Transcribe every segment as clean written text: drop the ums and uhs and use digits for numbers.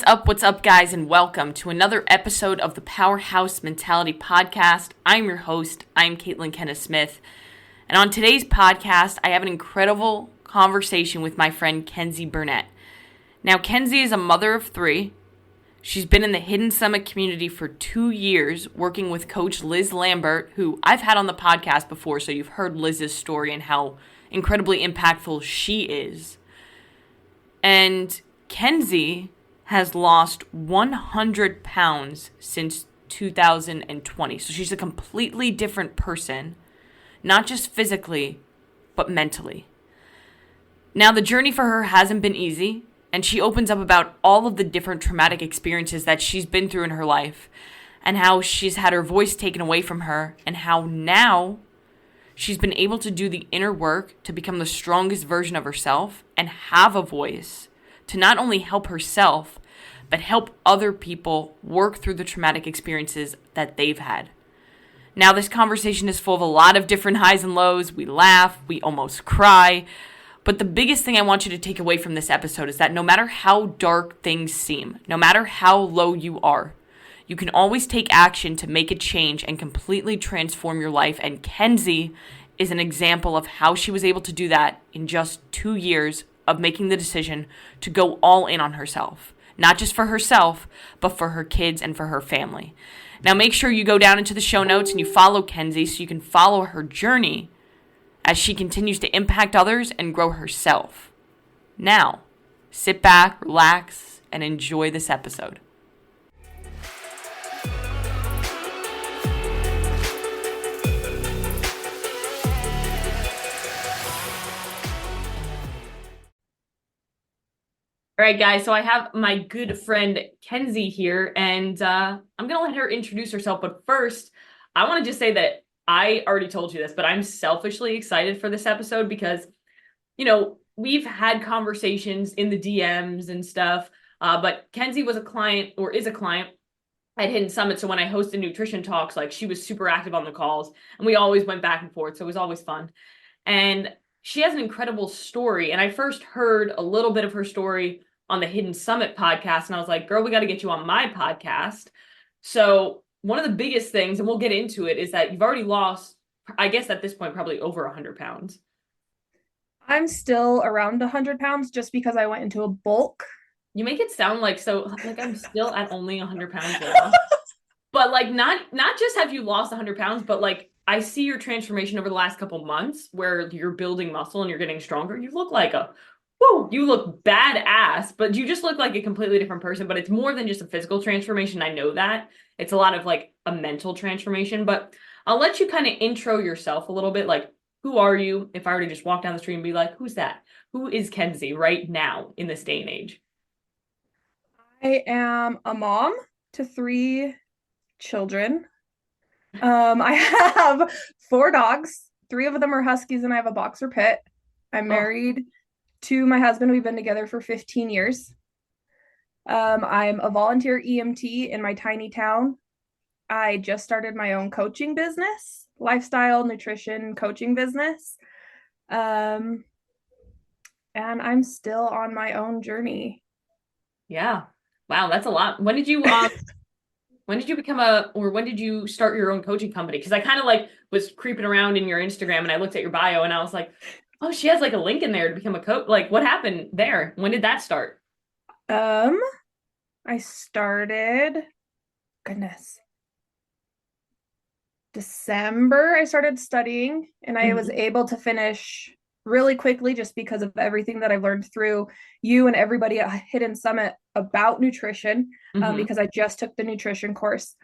What's up, guys, and welcome to another episode of the Powerhouse Mentality Podcast. I'm your host. I'm Caitlin Kenneth Smith. And on today's podcast, I have an incredible conversation with my friend Kenzie Burnett. Now, Kenzie is a mother of three. She's been in the Hidden Summit community for 2 years, working with Coach Liz Lambert, who I've had on the podcast before, so you've heard Liz's story and how incredibly impactful she is. And Kenzie has lost 100 pounds since 2020. So she's a completely different person, not just physically, but mentally. Now, the journey for her hasn't been easy, and she opens up about all of the different traumatic experiences that she's been through in her life, and how she's had her voice taken away from her, and how now she's been able to do the inner work to become the strongest version of herself and have a voice to not only help herself, but help other people work through the traumatic experiences that they've had. Now, this conversation is full of a lot of different highs and lows. We laugh, we almost cry. But the biggest thing I want you to take away from this episode is that no matter how dark things seem, no matter how low you are, you can always take action to make a change and completely transform your life. And Kenzie is an example of how she was able to do that in just 2 years of making the decision to go all in on herself. Not just for herself, but for her kids and for her family. Now make sure you go down into the show notes and you follow Kenzie so you can follow her journey as she continues to impact others and grow herself. Now, sit back, relax, and enjoy this episode. All right, guys, so I have my good friend Kenzie here, and I'm going to let her introduce herself. But first, I want to just say that I already told you this, but I'm selfishly excited for this episode because, we've had conversations in the DMs and stuff, but Kenzie was a client or is a client at Hidden Summit. So when I hosted nutrition talks, she was super active on the calls, and we always went back and forth. So it was always fun. And she has an incredible story. And I first heard a little bit of her story on the Hidden Summit podcast. And I was like, girl, we got to get you on my podcast. So one of the biggest things, and we'll get into it, is that you've already lost, I guess at this point, probably over 100 pounds. I'm still around 100 pounds just because I went into a bulk. You make it sound like I'm still at only 100 pounds now. But not just have you lost 100 pounds, but I see your transformation over the last couple months where you're building muscle and you're getting stronger. You look you look badass, but you just look like a completely different person. But it's more than just a physical transformation. I know that. It's a lot of a mental transformation. But I'll let you kind of intro yourself a little bit. Who are you? If I were to just walk down the street and be like, who's that? Who is Kenzie right now in this day and age? I am a mom to 3 children. I have 4 dogs. 3 of them are huskies, and I have a boxer pit. I'm married to my husband. We've been together for 15 years. I'm a volunteer EMT in my tiny town. I just started my own coaching business, lifestyle nutrition coaching business. And I'm still on my own journey. Yeah. Wow, that's a lot. When did you when did you start your own coaching company? Because I kind of was creeping around in your Instagram and I looked at your bio and I was like, oh, she has a link in there to become a coach. What happened there? When did that start? I started, December. I started studying and I was able to finish really quickly just because of everything that I've learned through you and everybody at Hidden Summit about nutrition, because I just took the nutrition course.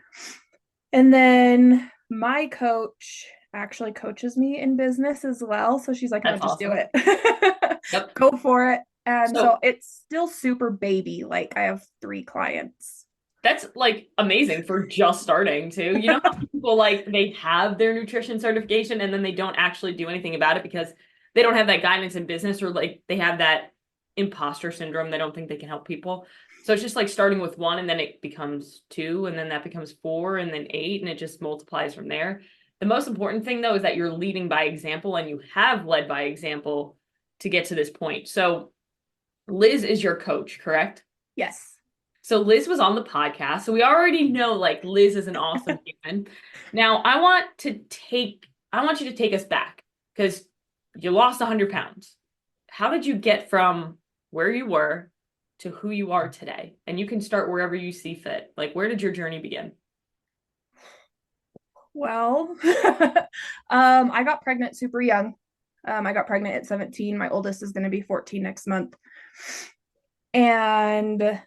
And then my coach actually coaches me in business as well. So she's like, no, just do it. Yep. Go for it. And so it's still super baby. I have 3 clients. That's amazing for just starting too. You know how people they have their nutrition certification and then they don't actually do anything about it because they don't have that guidance in business, or they have that imposter syndrome. They don't think they can help people. So it's just starting with 1 and then it becomes 2 and then that becomes 4 and then 8 and it just multiplies from there. The most important thing though is that you're leading by example, and you have led by example to get to this point. So Liz is your coach, correct? Yes. So Liz was on the podcast. So we already know like Liz is an awesome human. Now I want you to take us back because you lost 100 pounds. How did you get from where you were to who you are today? And you can start wherever you see fit. Like, where did your journey begin? Well, I got pregnant super young. I got pregnant at 17. My oldest is going to be 14 next month. And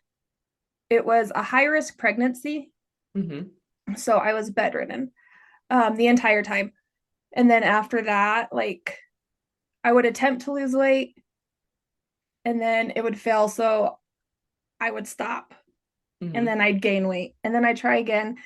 it was a high risk pregnancy. Mm-hmm. So I was bedridden the entire time. And then after that, like I would attempt to lose weight and then it would fail. So I would stop and Mm-hmm. then I'd gain weight and then I'd try again.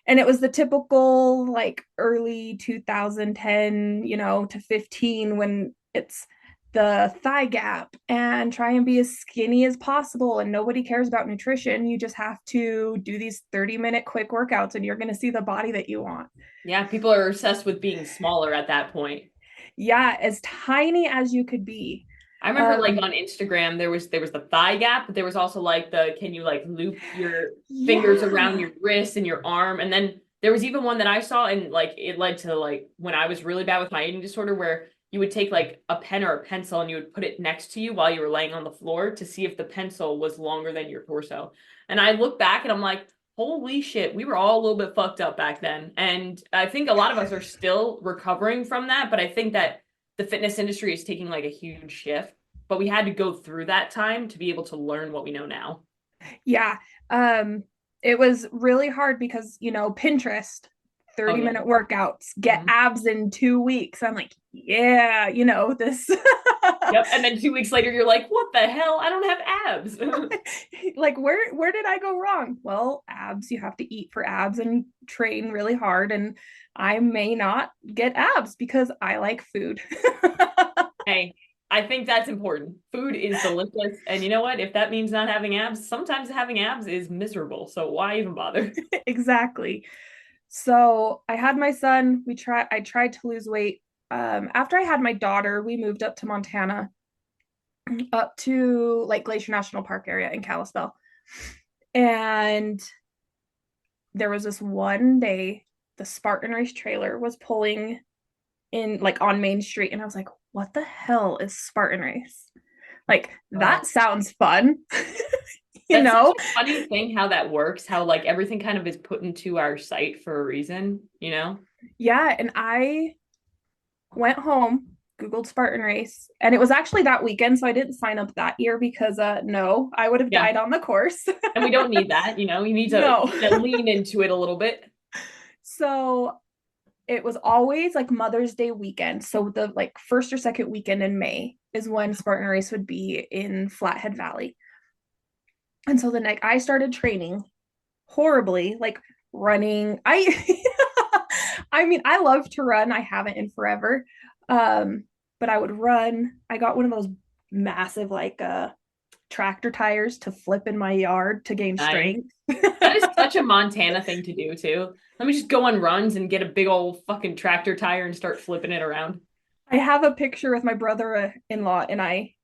And it was the typical like early 2010, to 15 when it's the thigh gap and try and be as skinny as possible. And nobody cares about nutrition. You just have to do these 30-minute quick workouts and you're going to see the body that you want. Yeah, people are obsessed with being smaller at that point. Yeah, as tiny as you could be. I remember like on Instagram there was the thigh gap, but there was also like the can you like loop your fingers around Yeah. your wrist and your arm, and then there was even one that I saw and like it led to like when I was really bad with my eating disorder where you would take like a pen or a pencil and you would put it next to you while you were laying on the floor to see if the pencil was longer than your torso. And I look back and I'm like, holy shit, we were all a little bit fucked up back then. And I think a lot of us are still recovering from that, but I think that the fitness industry is taking like a huge shift, but we had to go through that time to be able to learn what we know now. Yeah. It was really hard because, Pinterest, Oh 30 yeah. minute workouts, get Mhm. abs in 2 weeks. I'm like, yeah, this. Yep. And then 2 weeks later, you're like, what the hell? I don't have abs. Like where did I go wrong? Well, abs, you have to eat for abs and train really hard. And I may not get abs because I like food. Hey, I think that's important. Food is delicious. And you know what? If that means not having abs, sometimes having abs is miserable. So why even bother? Exactly. So I had my son. I tried to lose weight. After I had my daughter, we moved up to Montana, up to like Glacier National Park area in Kalispell. And there was this one day the Spartan Race trailer was pulling in like on Main Street. And I was like, what the hell is Spartan Race? Like, Oh, that sounds fun. you that's such know? a funny thing how that works, how like everything kind of is put into our sight for a reason, you know? Yeah. And I went home, Googled Spartan Race, and it was actually that weekend. So I didn't sign up that year because no, I would have Yeah. died on the course. And we don't need that, you know, you need to No. kind of lean into it a little bit. So it was always like Mother's Day weekend. So the like first or second weekend in May is when Spartan Race would be in Flathead Valley. And so the night I started training horribly, like running. I mean, I love to run. I haven't in forever. But I would run. I got one of those massive like tractor tires to flip in my yard to gain Nice. strength. That is such a Montana thing to do too. Let me just go on runs and get a big old fucking tractor tire and start flipping it around. I have a picture with my brother-in-law and I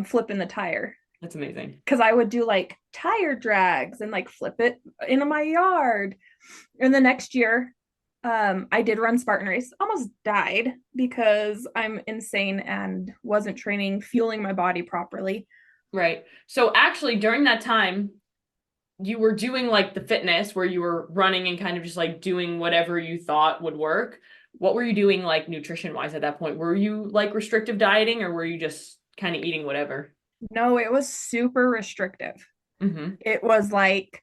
flipping the tire That's amazing. because I would do like tire drags and like flip it into my yard. And the next year, I did run Spartan Race, almost died because I'm insane and wasn't training, fueling my body properly. Right. So actually during that time, you were doing like the fitness where you were running and kind of just like doing whatever you thought would work. What were you doing like nutrition wise at that point? Were you like restrictive dieting or were you just kind of eating whatever? No, it was super restrictive. Mm-hmm. It was like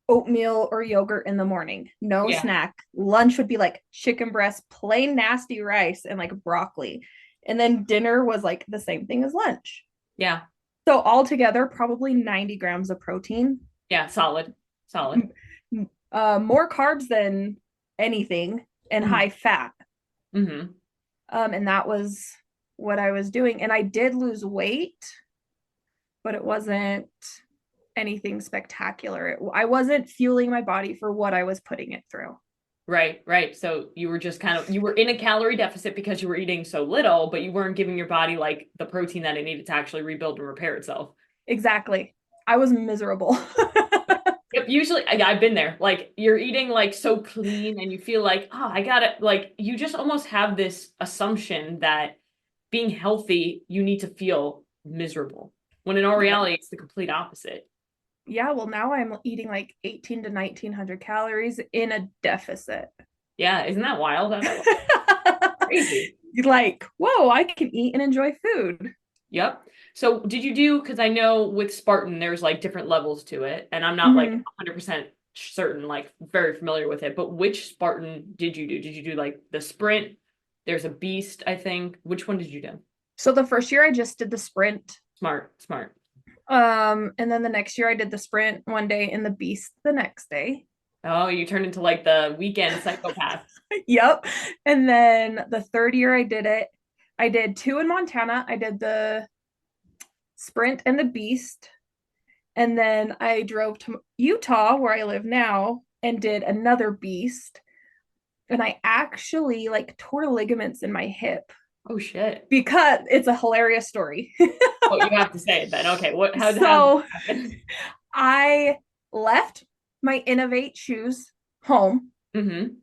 oatmeal or yogurt in the morning, no Yeah. snack. Lunch would be like chicken breast, plain nasty rice, and like broccoli. And then dinner was like the same thing as lunch. Yeah. So altogether, probably 90 grams of protein, Yeah. Solid. Solid. more carbs than anything, and Mm-hmm. high fat. Mm-hmm. And that was what I was doing. And I did lose weight, but it wasn't anything spectacular. I wasn't fueling my body for what I was putting it through. Right, right. So you were just kind of you were in a calorie deficit because you were eating so little, but you weren't giving your body like the protein that it needed to actually rebuild and repair itself. Exactly. I was miserable. Yep, usually I've been there. Like you're eating like so clean and you feel like, oh, I got it. Like you just almost have this assumption that being healthy, you need to feel miserable. When in all Yep. reality, it's the complete opposite. Yeah, well now I'm eating like 18 to 1900 calories in a deficit. Yeah, isn't that wild? Crazy. Like, whoa, I can eat and enjoy food. Yep. So did you do, because I know with Spartan, there's like different levels to it, and I'm not like Hmm. 100% certain, like very familiar with it, but which Spartan did you do? Did you do like the sprint? There's a beast, I think. Which one did you do? So the first year I just did the sprint. Smart, smart. And then the next year I did the sprint one day and the beast the next day. Oh, you turned into like the weekend psychopath. Yep. And then the third year I did it. I did two in Montana. I did the sprint and the beast. And then I drove to Utah, where I live now, and did another beast. And I actually like tore ligaments in my hip Oh shit. because it's a hilarious story. Oh, you have to say it then. Okay, how did So that happen? I left my Innovate shoes home. Mm-hmm.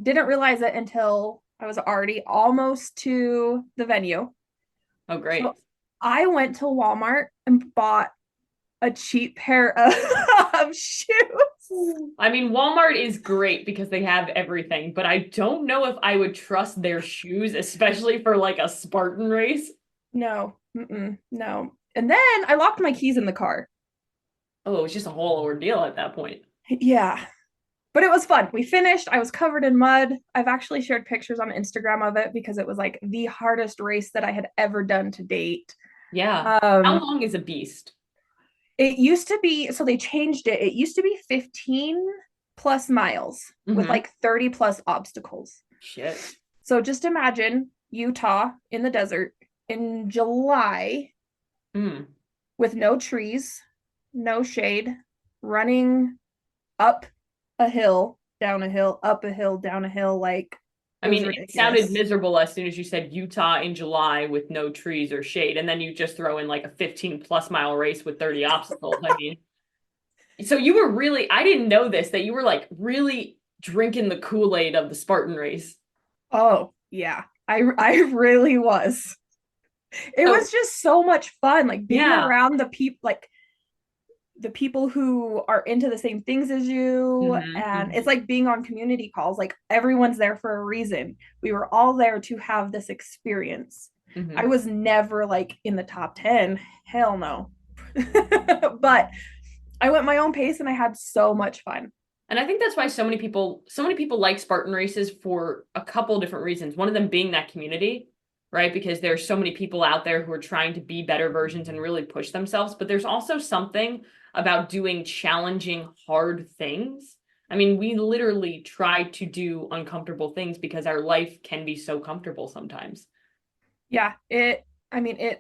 Didn't realize it until I was already almost to the venue. Oh, great. So I went to Walmart and bought a cheap pair of shoes. I mean, Walmart is great because they have everything, but I don't know if I would trust their shoes, especially for like a Spartan race. No, no. And then I locked my keys in the car. Oh, it was just a whole ordeal at that point. Yeah, but it was fun. We finished. I was covered in mud. I've actually shared pictures on Instagram of it because it was like the hardest race that I had ever done to date. Yeah. How Um, long is a beast? it used to be, so they changed it. It used to be 15 plus miles with Mm-hmm. like 30 plus obstacles. Shit. So just imagine Utah in the desert in July Mm. with no trees, no shade, running up a hill, down a hill, up a hill, down a hill. Like I it was mean, it sounded ridiculous. miserable as soon as you said Utah in July with no trees or shade, and then you just throw in like a 15 plus mile race with 30 obstacles. I mean, so you were really, I didn't know this, that you were like really drinking the Kool-Aid of the Spartan race. Oh, yeah. I really was. It So, was just so much fun, like being yeah. around the people who are into the same things as you. Hmm, And it's hmm, like being on community calls, like everyone's there for a reason. We were all there to have this experience. I hmm. was never like in the top 10, hell no. But I went my own pace and I had so much fun. And I think that's why so many people like Spartan races for a couple different reasons. One of them being that community, right? Because there's so many people out there who are trying to be better versions and really push themselves. But there's also something about doing challenging, hard things. I mean, we literally try to do uncomfortable things because our life can be so comfortable sometimes. Yeah, it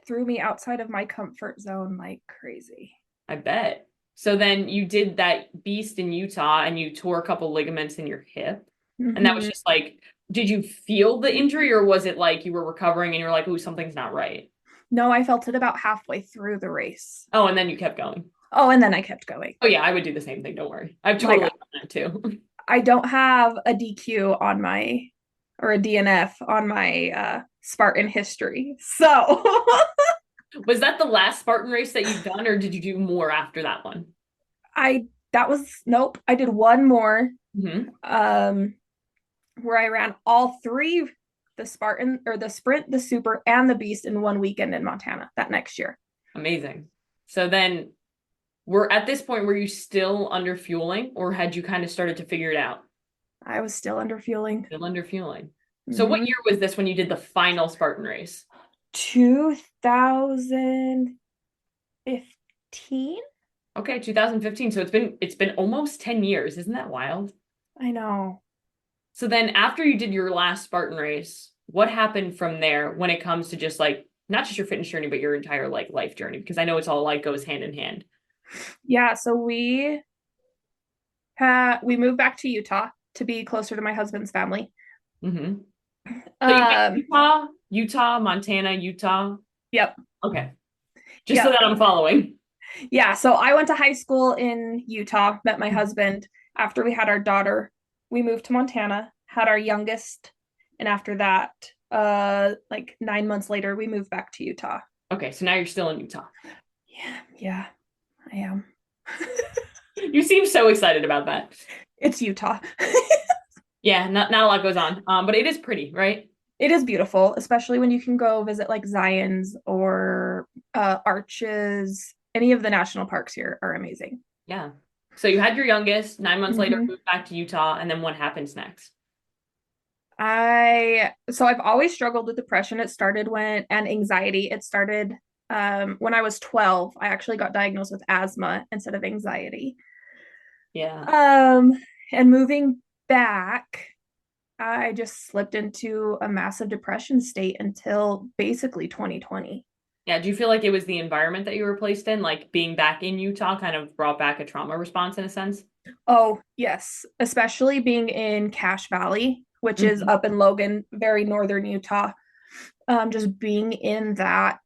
threw me outside of my comfort zone like crazy. I bet. So then you did that beast in Utah and you tore a couple ligaments in your hip. And that was Mhm. just like, did you feel the injury or was it like you were recovering and you're like, ooh, something's not right? No, I felt it about halfway through the race. Oh, and then you kept going. Oh, and then I kept going. Oh yeah, I would do the same thing. Don't worry. I've Like totally done that too. I don't have a DQ on my or a DNF on my Spartan history. So Was that the last Spartan race that you've done or did you do more after that one? I that was nope. I did one more Hmm. um where I ran all three, the Spartan or the sprint, the super, and the beast in one weekend in Montana that next year. Amazing. So then we're at this point, were you still under fueling or had you kind of started to figure it out? I was still under fueling. Still under fueling. So what Mm-hmm. year was this when you did the final Spartan race? 2015. Okay, 2015. So it's been almost 10 years. Isn't that wild? I know. So then after you did your last Spartan race, what happened from there when it comes to just like not just your fitness journey, but your entire like life journey? Because I know it's all like goes hand in hand. Yeah, so we moved back to Utah to be closer to my husband's family. Hmm. So you went Um, Utah, Montana, Utah. yep, Okay. Just so yep. that I'm following. Yeah, so I went to high school in Utah, met my husband. After we had our daughter, we moved to Montana, had our youngest, and after that, like 9 months later, we moved back to Utah. Okay, so now you're still in Utah. Yeah, I am. You seem so excited about that. It's Utah. Yeah, not a lot goes on. But it is pretty, right? It is beautiful, especially when you can go visit like Zion's or Arches. Any of the national parks here are amazing. Yeah. So you had your youngest, 9 months later, hmm moved back to Utah, and then what happens next? I've always struggled with depression. It started when and anxiety. It started when I was 12. I actually got diagnosed with asthma instead of anxiety. Yeah. Um, and moving back, I just slipped into a massive depression state until basically 2020. Yeah. Do you feel like it was the environment that you were placed in, like being back in Utah kind of brought back a trauma response in a sense? Oh, yes, especially being in Cache Valley, which is hmm up in Logan, very northern Utah. Just being in that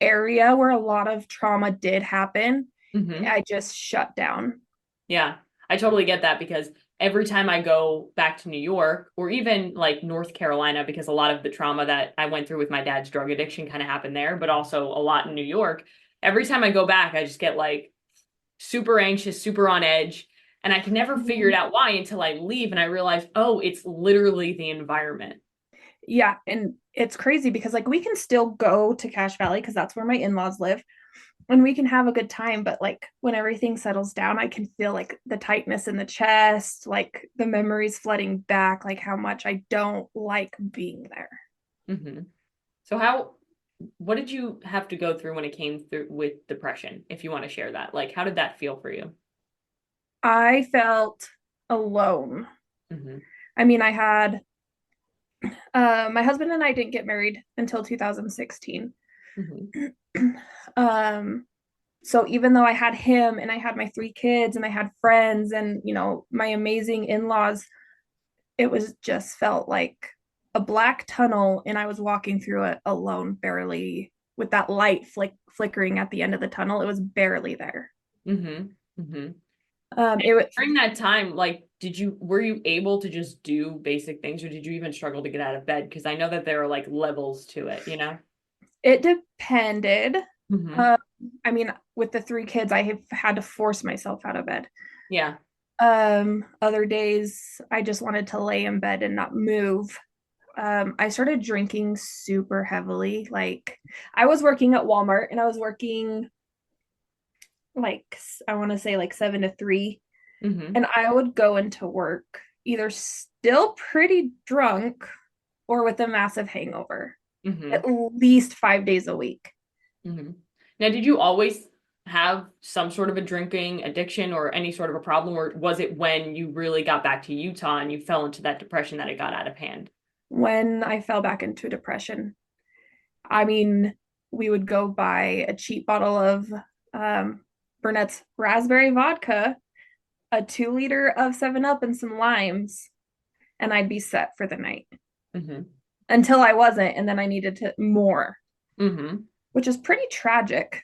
area where a lot of trauma did happen, hmm I just shut down. Yeah. I totally get that because every time I go back to New York or even like North Carolina, because a lot of the trauma that I went through with my dad's drug addiction kind of happened there, but also a lot in New York. Every time I go back, I just get like super anxious, super on edge. And I can never figure it Mhm. out why until I leave and I realize, oh, it's literally the environment. Yeah, and it's crazy because like we can still go to Cache Valley because that's where my in-laws live and we can have a good time, but like when everything settles down, I can feel like the tightness in the chest, like the memories flooding back, like how much I don't like being there. hmm So what did you have to go through when it came through with depression, if you want to share that? Like, how did that feel for you? I felt alone. hmm I mean, I had my husband and I didn't get married until 2016. hmm um, so even though I had him and I had my three kids and I had friends and my amazing in-laws, it was just felt like a black tunnel and I was walking through it alone, barely with that light flickering at the end of the tunnel. It was barely there. hmm hmm It was During that time, like, were you able to just do basic things or did you even struggle to get out of bed? Because I know that there are like levels to it, you know? it depended. hmm Um, I mean, with the three kids, I have had to force myself out of bed. Yeah. Other days I just wanted to lay in bed and not move. I started drinking super heavily. Like I was working at Walmart and I was working like I want to say like 7 to 3. hmm And I would go into work either still pretty drunk or with a massive hangover at hmm least 5 days a week. hmm Now, did you always have some sort of a drinking addiction or any sort of a problem, or was it when you really got back to Utah and you fell into that depression that it got out of hand? When I fell back into depression, I mean, we would go buy a cheap bottle of Burnett's raspberry vodka, a 2 liter of 7 Up, and some limes, and I'd be set for the night hmm until I wasn't. And then I needed to more, hmm which is pretty tragic.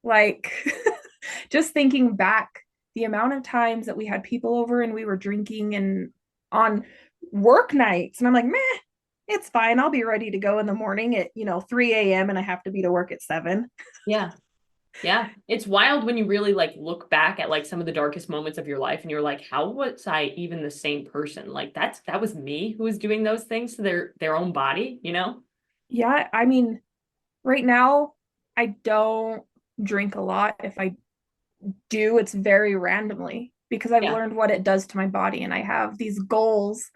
Like, just thinking back, the amount of times that we had people over and we were drinking and on work nights, and I'm like, meh, it's fine. I'll be ready to go in the morning at 3 a.m. and I have to be to work at 7. Yeah. Yeah. It's wild when you really like look back at like some of the darkest moments of your life and you're like, how was I even the same person? Like that was me who was doing those things to their own body, you know? Yeah, I mean, right now, I don't drink a lot. If I do, it's very randomly because I've Yeah. learned what it does to my body and I have these goals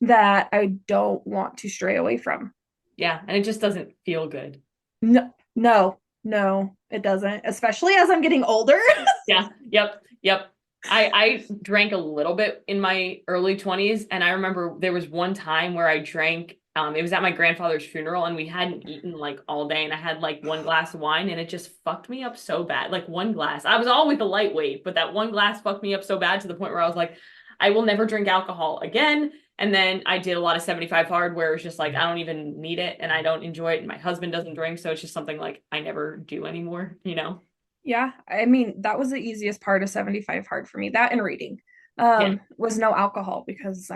that I don't want to stray away from. Yeah. And it just doesn't feel good. No, no, no, it doesn't, especially as I'm getting older. Yeah. Yep. Yep. I drank a little bit in my early 20s and I remember there was one time where I drank it was at my grandfather's funeral and we hadn't eaten like all day and I had like one glass of wine and it just fucked me up so bad. Like one glass. I was always a lightweight, but that one glass fucked me up so bad to the point where I was like, I will never drink alcohol again. And then I did a lot of 75 hard where it's just like I don't even need it and I don't enjoy it and my husband doesn't drink, so it's just something like I never do anymore, you know? Yeah, I mean, that was the easiest part of 75 hard for me. That and reading. Yeah. Was no alcohol because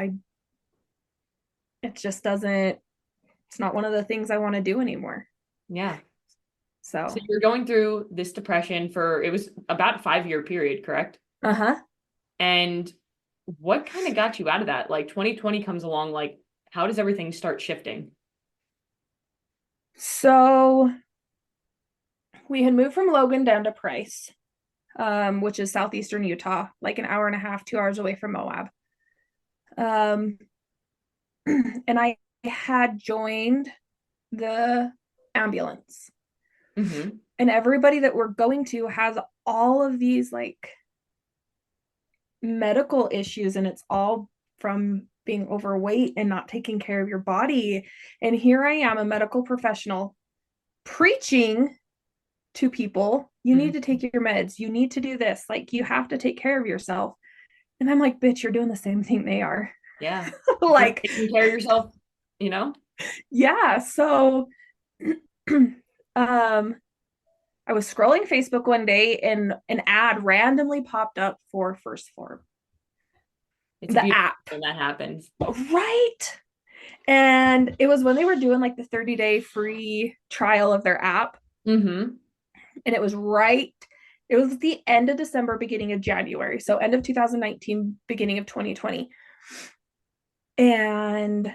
it just doesn't, it's not one of the things I want to do anymore. Yeah. So So, you're going through this depression for it was about a 5-year period, correct? uh-huh. And what kind of got you out of that? Like 2020 comes along, like how does everything start shifting? So we had moved from Logan down to Price, which is southeastern Utah, like an hour and a half, 2 hours away from Moab. Um, and I had joined the ambulance. Mm-hmm. And everybody that we're going to has all of these like medical issues, and it's all from being overweight and not taking care of your body. And here I am, a medical professional, preaching to people, you need to take your meds, you need to do this, like you have to take care of yourself. And I'm like, bitch, you're doing the same thing they are. Yeah. You're Like, taking care of yourself, you know? yeah. So um I was scrolling Facebook one day and an ad randomly popped up for First Form, It's a the beautiful app, when that happens. right? And it was when they were doing like the 30-day free trial of their app. Mm-hmm. And it was the end of December, beginning of January. So end of 2019, beginning of 2020. And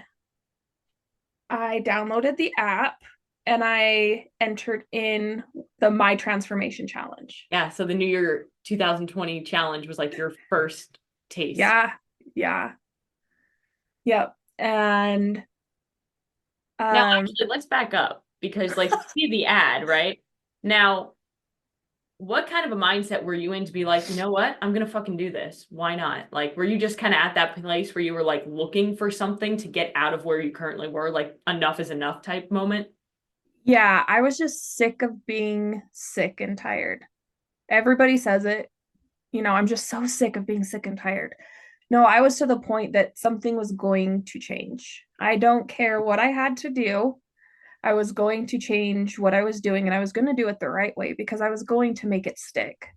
I downloaded the app and I entered in the My Transformation Challenge. Yeah. So the New Year 2020 challenge was like your first taste. Yeah. Yeah. Yep. And Now, um actually, let's back up because, like, you see the ad, right? Now, what kind of a mindset were you in to be like, you know what? I'm gonna fucking do this. Why not? Like, were you just kind of at that place where you were like looking for something to get out of where you currently were, like enough is enough type moment? yeah, I was just sick of being sick and tired. Everybody says it. I'm just so sick of being sick and tired. No, I was to the point that something was going to change. I don't care what I had to do. I was going to change what I was doing, and I was going to do it the right way because I was going to make it stick.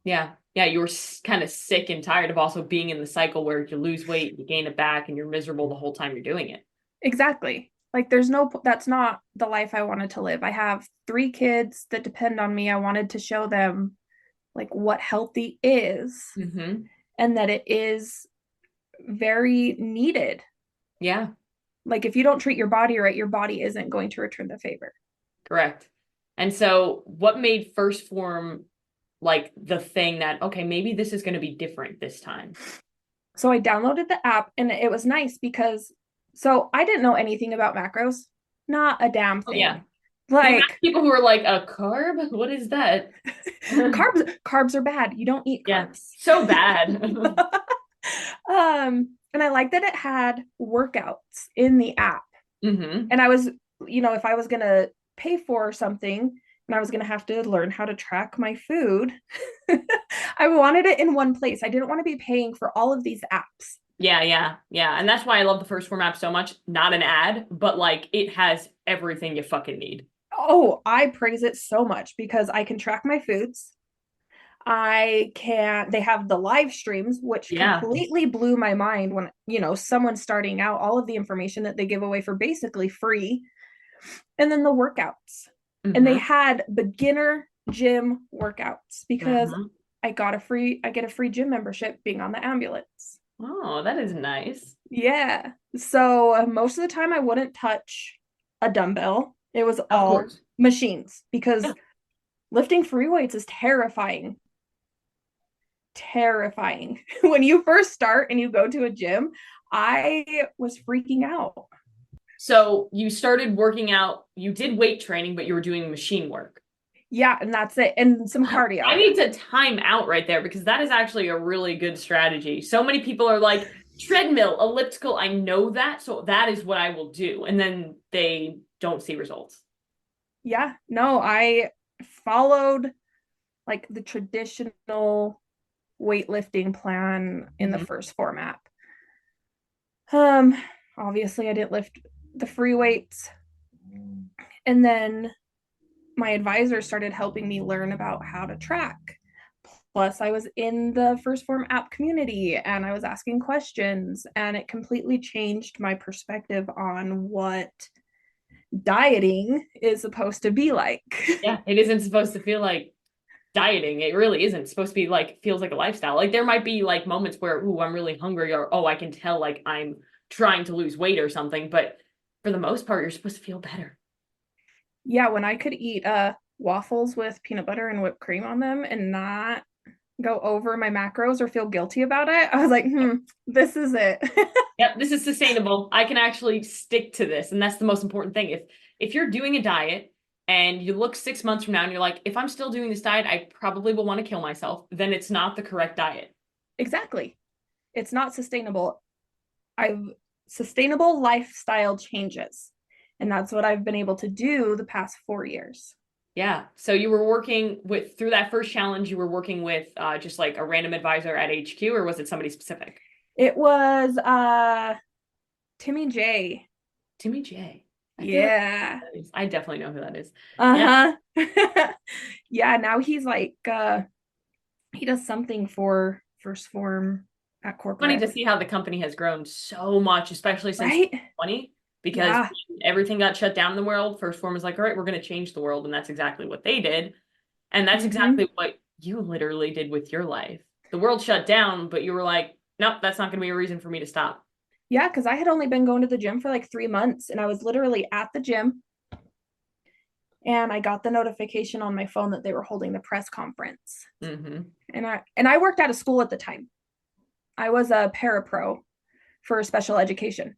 Yeah. Yeah, you were kind of sick and tired of also being in the cycle where you lose weight, you gain it back, and you're miserable the whole time you're doing it. Exactly. Like that's not the life I wanted to live. I have 3 kids that depend on me. I wanted to show them like what healthy is Mm-hmm. and that it is very needed. Yeah, Like if you don't treat your body right, your body isn't going to return the favor. correct. And so, what made First Form like the thing that, okay, maybe this is going to be different this time? So I downloaded the app and it was nice because I didn't know anything about macros, not a damn Oh, yeah. thing. The amount of Like people who are like, a carb? What is that? carbs are bad. You don't eat Yeah, carbs. so bad. And I like that it had workouts in the app. Hmm. And I was, if I was gonna pay for something and I was gonna have to learn how to track my food, I wanted it in one place. I didn't want to be paying for all of these apps. Yeah, yeah, yeah. And that's why I love the First Form app so much. Not an ad, but like it has everything you fucking need. Oh, I praise it so much because I can track my foods. They have the live streams, which Yeah. completely blew my mind when, someone's starting out, all of the information that they give away for basically free. And then the workouts. And they Hmm. had beginner gym workouts because Hmm. I get a free gym membership being on the ambulance. Oh, that is nice. Yeah. So most of the time I wouldn't touch a dumbbell. It was Of all course. machines because Yeah. lifting free weights is terrifying. Terrifying. When you first start and you go to a gym, I was freaking out. So you started working out, you did weight training, but you were doing machine work. Yeah, and that's it. And some I cardio. need to time out right there because that is actually a really good strategy. So many people are like, treadmill, elliptical, I know that, so that is what I will do. And then they don't see results. Yeah, no, I followed like the traditional weightlifting plan in the Hmm. first format. Um, Obviously I didn't lift the free weights. And then my advisor started helping me learn about how to track. Plus, I was in the First Form app community and I was asking questions, and it completely changed my perspective on what dieting is supposed to be like. Yeah, it isn't supposed to feel like dieting. It really isn't. It's supposed to be like, feels like a lifestyle. Like there might be like moments where, ooh, I'm really hungry, or oh, I can tell like I'm trying to lose weight or something. But for the most part, you're supposed to feel better. Yeah, when I could eat waffles with peanut butter and whipped cream on them and not go over my macros or feel guilty about it, I was like, this is it. Yep, this is sustainable. I can actually stick to this. And that's the most important thing. If you're doing a diet and you look 6 months from now and you're like, if I'm still doing this diet, I probably will want to kill myself, then it's not the correct diet. Exactly. It's not sustainable. Sustainable lifestyle changes. And that's what I've been able to do the past 4 years. Yeah. So you were working with, through that first challenge, you were working with just like a random advisor at HQ, or was it somebody specific? It was Timmy J. Timmy J. Yeah. I definitely know who that is. Uh-huh. Yeah. Yeah, now he's like he does something for First Form at corporate. Funny to see how the company has grown so much, especially since 2020, because yeah. everything got shut down in the world. First Form was like, all right, we're going to change the world. And that's exactly what they did. And that's exactly what you literally did with your life. The world shut down, but you were like, nope, that's not going to be a reason for me to stop. Yeah, because I had only been going to the gym for like 3 months, and I was literally at the gym, and I got the notification on my phone that they were holding the press conference. And I worked out of school at the time. I was a parapro for special education.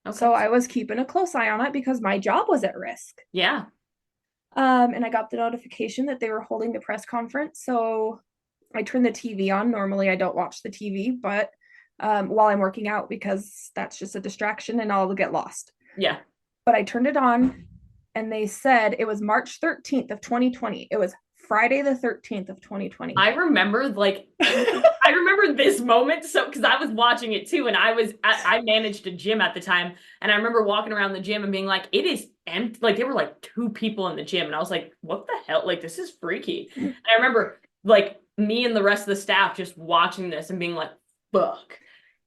Okay. So I was keeping a close eye on it because my job was at risk. Yeah. And I got the notification that they were holding the press conference. So I turned the TV on. Normally I don't watch the TV, but while I'm working out, because that's just a distraction and I'll get lost. Yeah. But I turned it on, and they said it was March 13th of 2020. It was Friday the 13th of 2020. I remember I remember this moment. So, because I was watching it too. And I managed a gym at the time. And I remember walking around the gym and being like, it is empty. Like there were like 2 people in the gym. And I was like, what the hell? Like, this is freaky. And I remember like me and the rest of the staff just watching this and being like, fuck.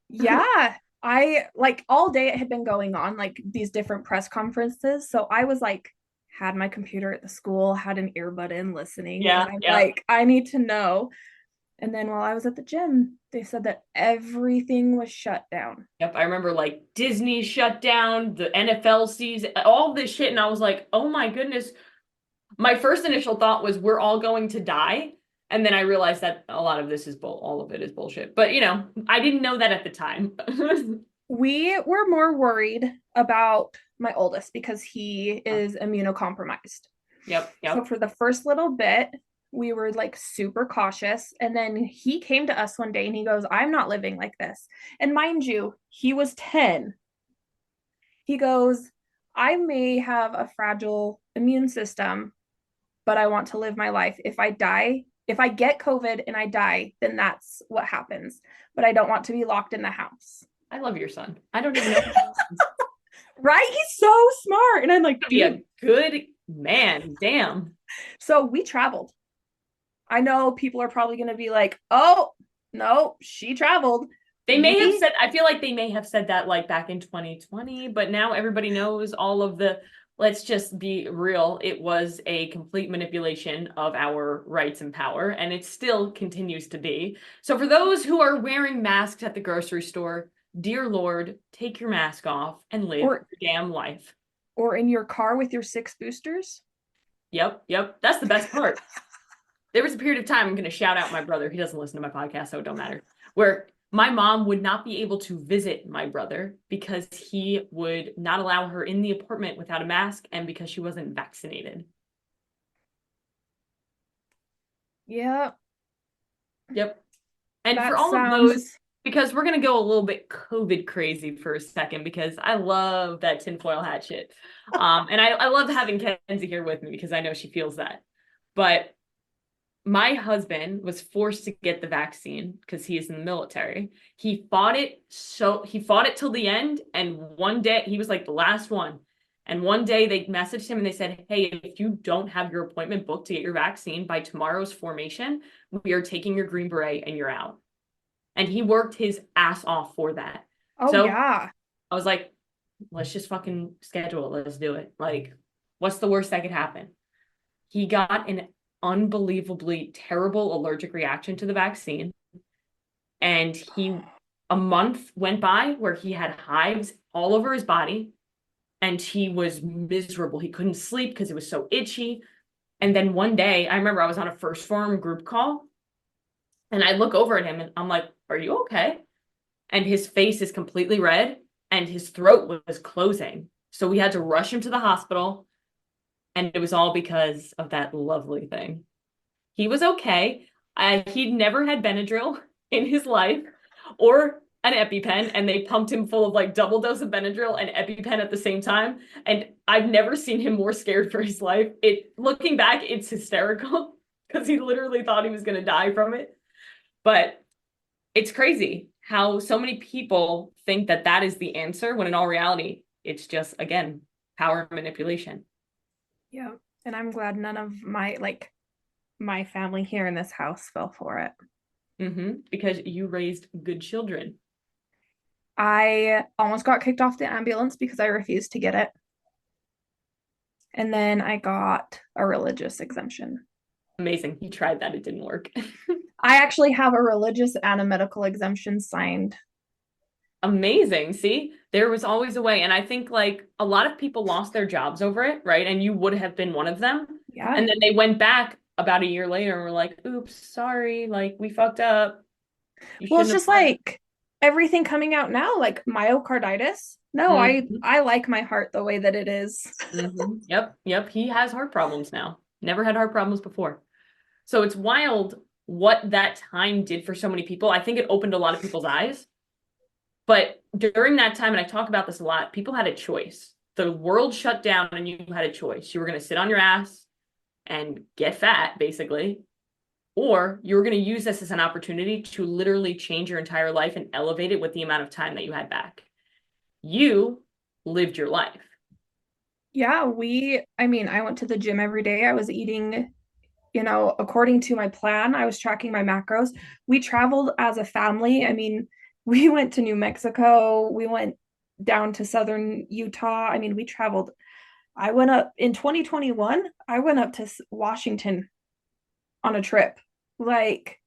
Yeah. I like all day it had been going on, like these different press conferences. So I was like, had my computer at the school, had an earbud in listening. Yeah. And I'm like, I need to know. And then while I was at the gym, they said that everything was shut down. Yep. I remember like Disney shut down, the NFL season, all this shit. And I was like, oh my goodness. My first initial thought was we're all going to die. And then I realized that a lot of this is all of it is bullshit. But, you know, I didn't know that at the time. We were more worried about my oldest because he is immunocompromised. Yep. So for the first little bit, we were like super cautious. And then he came to us one day and he goes, I'm not living like this. And mind you, he was 10. He goes, I may have a fragile immune system, but I want to live my life. If I get COVID and I die, then that's what happens. But I don't want to be locked in the house. I love your son. I don't even know. Right? He's so smart. And I'm like, be a good man. Damn. So we traveled. I know people are probably going to be like, oh, no, she traveled. They may have said, I feel like they may have said that like back in 2020, but now everybody knows all of the, let's just be real. It was a complete manipulation of our rights and power, and it still continues to be. So for those who are wearing masks at the grocery store, dear Lord, take your mask off and live your damn life. Or in your car with your 6 boosters. Yep. That's the best part. There was a period of time, I'm going to shout out my brother. He doesn't listen to my podcast, so it don't matter. Where my mom would not be able to visit my brother because he would not allow her in the apartment without a mask and because she wasn't vaccinated. Yep. And that for all of those, because we're going to go a little bit COVID crazy for a second, because I love that tinfoil hat shit. And I love having Kenzie here with me because I know she feels that. But my husband was forced to get the vaccine because he is in the military. He fought it till the end. And one day he was like the last one. And one day they messaged him and they said, hey, if you don't have your appointment booked to get your vaccine by tomorrow's formation, we are taking your Green Beret and you're out. And he worked his ass off for that. Oh So yeah. I was like, let's just fucking schedule it. Let's do it. Like, what's the worst that could happen? He got an unbelievably terrible allergic reaction to the vaccine. And a month went by where he had hives all over his body and he was miserable. He couldn't sleep because it was so itchy. And then one day, I remember I was on a First Form group call and I look over at him and I'm like, are you okay? And his face is completely red and his throat was closing. So we had to rush him to the hospital. And it was all because of that lovely thing. He was okay. He'd never had Benadryl in his life or an EpiPen, and they pumped him full of like double dose of Benadryl and EpiPen at the same time. And I've never seen him more scared for his life. Looking back, it's hysterical because he literally thought he was going to die from it. But it's crazy how so many people think that that is the answer when in all reality, it's just, again, power manipulation. Yeah. And I'm glad none of my family here in this house fell for it. Because you raised good children. I almost got kicked off the ambulance because I refused to get it. And then I got a religious exemption. Amazing. You tried that. It didn't work. I actually have a religious and a medical exemption signed. Amazing. See, there was always a way. And I think like a lot of people lost their jobs over it, right? And you would have been one of them. Yeah. And then they went back about a year later and were like, oops, sorry, like we fucked up. Well, it's just like everything coming out now, like myocarditis. No, Mm-hmm. I like my heart the way that it is. Mm-hmm. Yep. He has heart problems now. Never had heart problems before. So it's wild what that time did for so many people. I think it opened a lot of people's eyes. But during that time, and I talk about this a lot, people had a choice. The world shut down and you had a choice. You were going to sit on your ass and get fat, basically, or you were going to use this as an opportunity to literally change your entire life and elevate it with the amount of time that you had back. You lived your life. Yeah, I mean, I went to the gym every day. I was eating, according to my plan. I was tracking my macros. We traveled as a family. I mean, we went to New Mexico. We went down to southern Utah. I mean, we traveled. I went up in 2021. I went up to Washington on a trip. Like,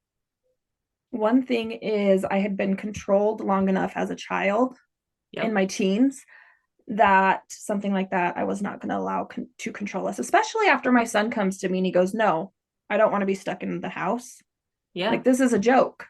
one thing is, I had been controlled long enough as a child in Yep. my teens that something like that I was not going to allow to control us, especially after my son comes to me and he goes, no, I don't want to be stuck in the house. Yeah. Like, this is a joke.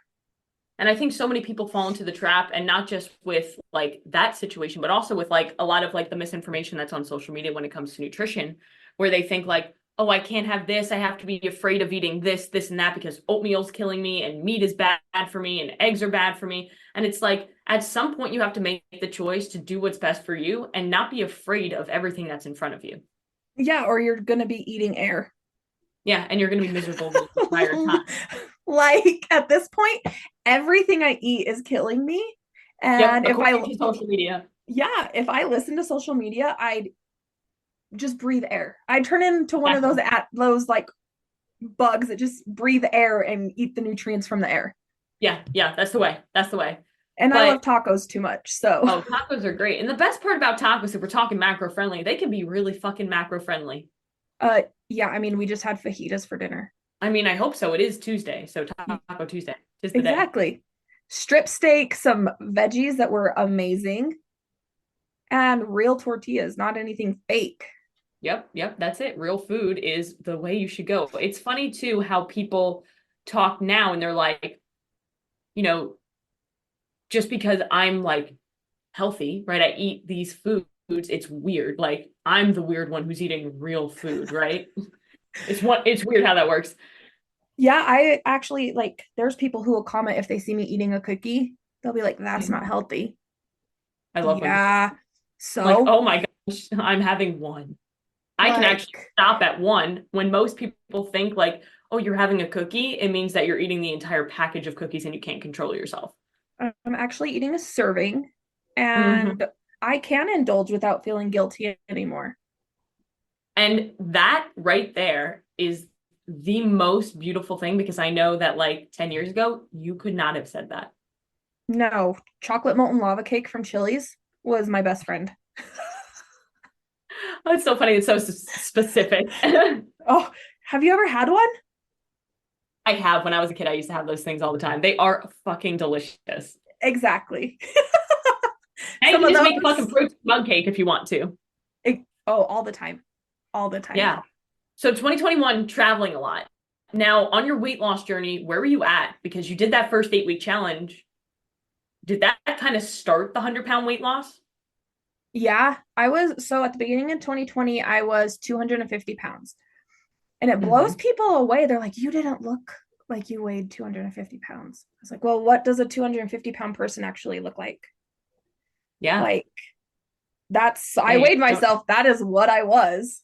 And I think so many people fall into the trap, and not just with like that situation, but also with like a lot of like the misinformation that's on social media when it comes to nutrition, where they think like, oh, I can't have this. I have to be afraid of eating this, this, and that because oatmeal's killing me and meat is bad for me and eggs are bad for me. And it's like at some point you have to make the choice to do what's best for you and not be afraid of everything that's in front of you. Yeah, or you're going to be eating air. Yeah, and you're going to be miserable the entire time. Like, at this point, everything I eat is killing me. Yep, And according to social media. yeah, if I listen to social media, I'd just breathe air. I'd turn into one of Exactly. those like bugs that just breathe air and eat the nutrients from the air. Yeah, that's the way. That's the way. And I But love tacos too much. So, oh, tacos are great. And the best part about tacos, if we're talking macro friendly, they can be really fucking macro friendly. yeah, I mean, we just had fajitas for dinner. I mean, I hope so. It is Tuesday, so Taco Tuesday is the day. Exactly. Strip steak, some veggies that were amazing, and real tortillas, not anything fake. Yep, that's it. Real food is the way you should go. It's funny too how people talk now and they're like, you know, just because I'm like healthy, right? I eat these foods, it's weird. Like I'm the weird one who's eating real food, right? It's weird how that works. Yeah, I actually like there's people who will comment if they see me eating a cookie. They'll be like, that's not healthy. I love when people Yeah. like, So, oh my gosh, I'm having one. I can actually like, stop at one when most people think like, oh, you're having a cookie. It means that you're eating the entire package of cookies and you can't control yourself. I'm actually eating a serving. Mm-hmm. And I can indulge without feeling guilty anymore. And that right there is the most beautiful thing because I know that like 10 years ago, you could not have said that. No, chocolate molten lava cake from Chili's was my best friend. Oh, it's so funny. It's so specific. Oh, have you ever had one? I have when I was a kid, I used to have those things all the time. They are fucking delicious. Exactly. And you Some can of just make a fucking those. protein mug cake if you want to. Oh, all the time. All the time. Yeah. So 2021, traveling a lot. Now, on your weight loss journey, where were you at? Because you did that first 8 week challenge. Did that kind of start the 100 pound weight loss? Yeah, I was so at the beginning of 2020, I was 250 pounds. And it blows Mm-hmm. people away. They're like, you didn't look like you weighed 250 pounds. I was like, well, what does a 250-pound person actually look like? Yeah. Like, I Hey, weighed don't. myself. That is what I was.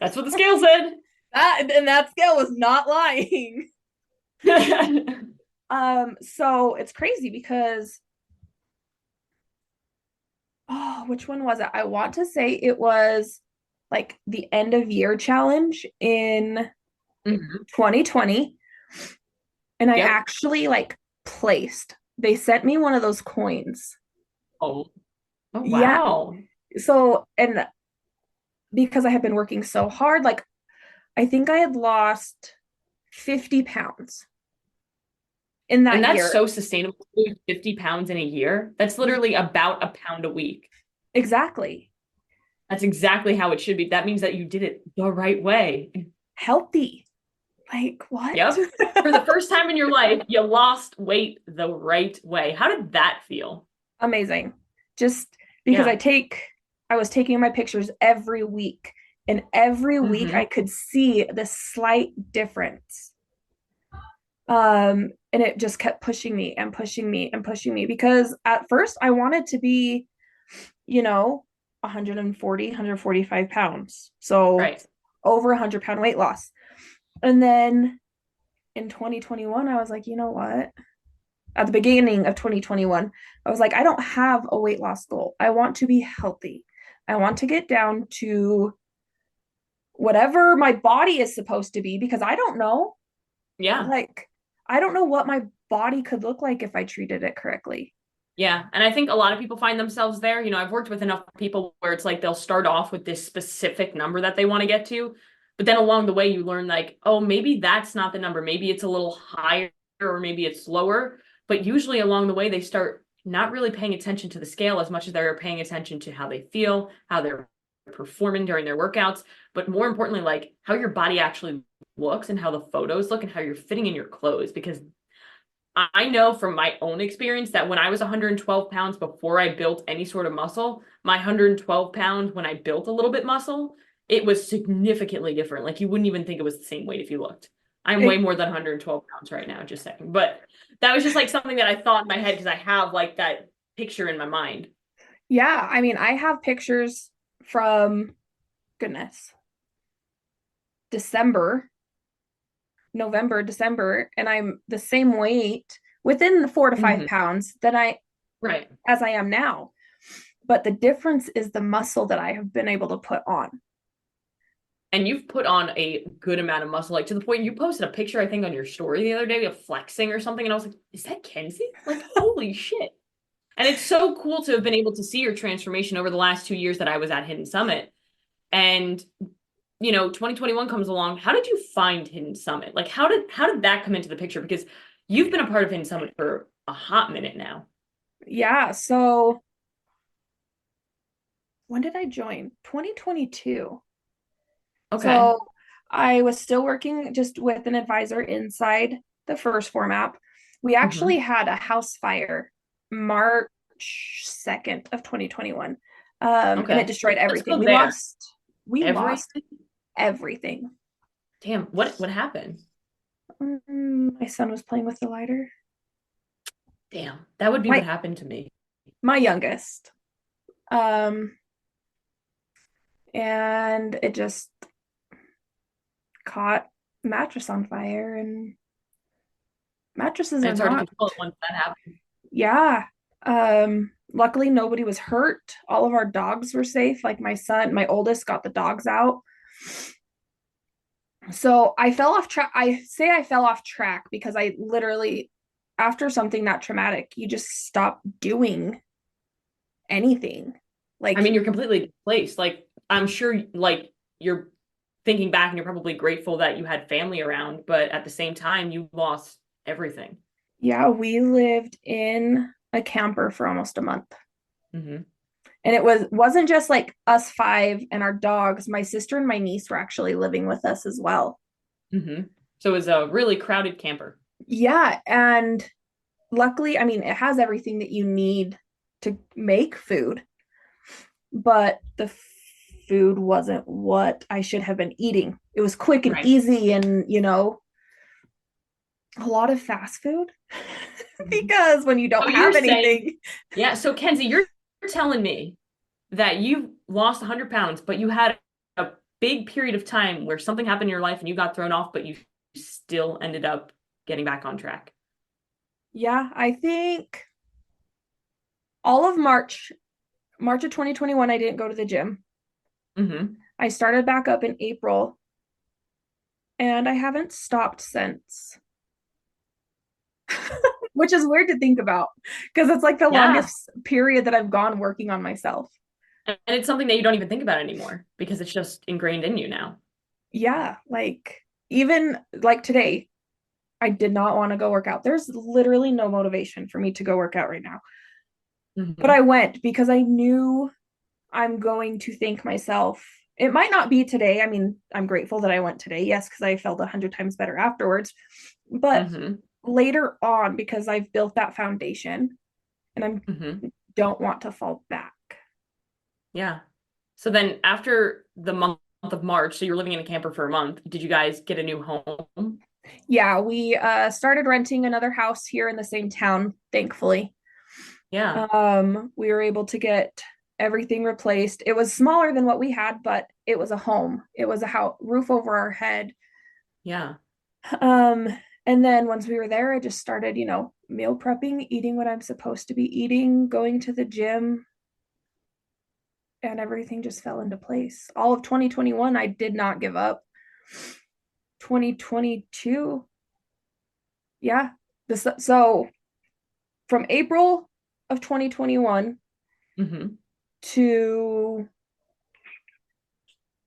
That's what the scale said. And that scale was not lying. So it's crazy because which one was it? I want to say it was like the end of year challenge in Mhm. 2020. And I Yep. actually like placed. They sent me one of those coins. Oh. Oh, Yeah. wow. So, and because I had been working so hard, like I think I had lost 50 pounds in And that that's year. so sustainable. To lose 50 pounds in a year. That's literally about a pound a week. Exactly. That's exactly how it should be. That means that you did it the right way. Healthy. Like, what? Yep. For the first time in your life, you lost weight the right way. How did that feel? Amazing. Just because Yeah. I was taking my pictures every week, and every week I Hmm. could see the slight difference. And it just kept pushing me and pushing me and pushing me because at first I wanted to be, you know, 140, 145 pounds. So Right. over 100-pound weight loss. And then in 2021, I was like, you know what? At the beginning of 2021, I was like, I don't have a weight loss goal. I want to be healthy. I want to get down to whatever my body is supposed to be because I don't know. Yeah. Like, I don't know what my body could look like if I treated it correctly. Yeah. And I think a lot of people find themselves there. I've worked with enough people where it's like they'll start off with this specific number that they want to get to. But then along the way, you learn like, oh, maybe that's not the number. Maybe it's a little higher or maybe it's lower. But usually along the way, they start not really paying attention to the scale as much as they're paying attention to how they feel, how they're performing during their workouts, but more importantly, like how your body actually looks and how the photos look and how you're fitting in your clothes. Because I know from my own experience that when I was 112 pounds before I built any sort of muscle, my 112 pounds when I built a little bit muscle, it was significantly different. Like you wouldn't even think it was the same weight if you looked. I'm way It, more than 112 pounds right now, just saying. But that was just like something that I thought in my head because I have like that picture in my mind. yeah, I mean, I have pictures from goodness, December, November, December, and I'm the same weight within the 4 to 5 Hmm. pounds that I Right. as I am now. But the difference is the muscle that I have been able to put on. And you've put on a good amount of muscle, like to the point you posted a picture, I think, on your story the other day of flexing or something. And I was like, is that Kenzie? Like, holy shit. And it's so cool to have been able to see your transformation over the last 2 years that I was at Hidden Summit. And 2021 comes along. How did you find Hidden Summit? Like, how did that come into the picture? Because you've been a part of Hidden Summit for a hot minute now. Yeah, so when did I join? 2022. Okay. So I was still working just with an advisor inside the first form app. We actually Hmm. had a house fire March 2nd of 2021. And it Okay. destroyed Let's everything. go We there. lost we lost Everything. everything. Damn. What happened? My son was playing with the lighter. Damn. That would be what My happened to me. my youngest. Um, and it just caught mattress on fire, and mattresses And are it's hard to not, control it once that happens. yeah. Luckily, nobody was hurt. All of our dogs were safe. Like my oldest got the dogs out. So I fell off track. I say I fell off track because I literally, after something that traumatic, you just stop doing anything. I Like, mean, you're completely displaced. Like, I'm sure, like, you're thinking back and you're probably grateful that you had family around, but at the same time, you lost everything. yeah, we lived in a camper for almost a month. Mm-hmm. And wasn't just like us five and our dogs. My sister and my niece were actually living with us as well. Mm-hmm. So it was a really crowded camper. Yeah, and luckily, I mean, it has everything that you need to make food, but the food wasn't what I should have been eating. It was quick and Right. easy and, a lot of fast food Mhm. because when you So don't you're have saying, anything. yeah. So Kenzie, you're telling me that you lost 100 pounds, but you had a big period of time where something happened in your life and you got thrown off, but you still ended up getting back on track. Yeah, I think all of March of 2021, I didn't go to the gym. Mm-hmm. I started back up in April and I haven't stopped since, which is weird to think about because it's like the Yeah. longest period that I've gone working on myself. And it's something that you don't even think about anymore because it's just ingrained in you now. Yeah, like even like today, I did not want to go work out. There's literally no motivation for me to go work out right now. But Mm-hmm. I went because I knew I'm going to thank myself. It might not be today. I mean, I'm grateful that I went today. Yes, because I felt 100 times better afterwards. But Mm-hmm. later on, because I've built that foundation and I Mm-hmm. don't want to fall back. Yeah. So then after the month of March, so you were living in a camper for a month, did you guys get a new home? Yeah, we started renting another house here in the same town, thankfully. Yeah. We were able to get everything replaced. It was smaller than what we had, but it was a home. It was a house, roof over our head. Yeah. Um, and then once we were there, I just started, meal prepping, eating what I'm supposed to be eating, going to the gym, and everything just fell into place. All of 2021, I did not give up. 2022, yeah. So from April of 2021 Mm-hmm. to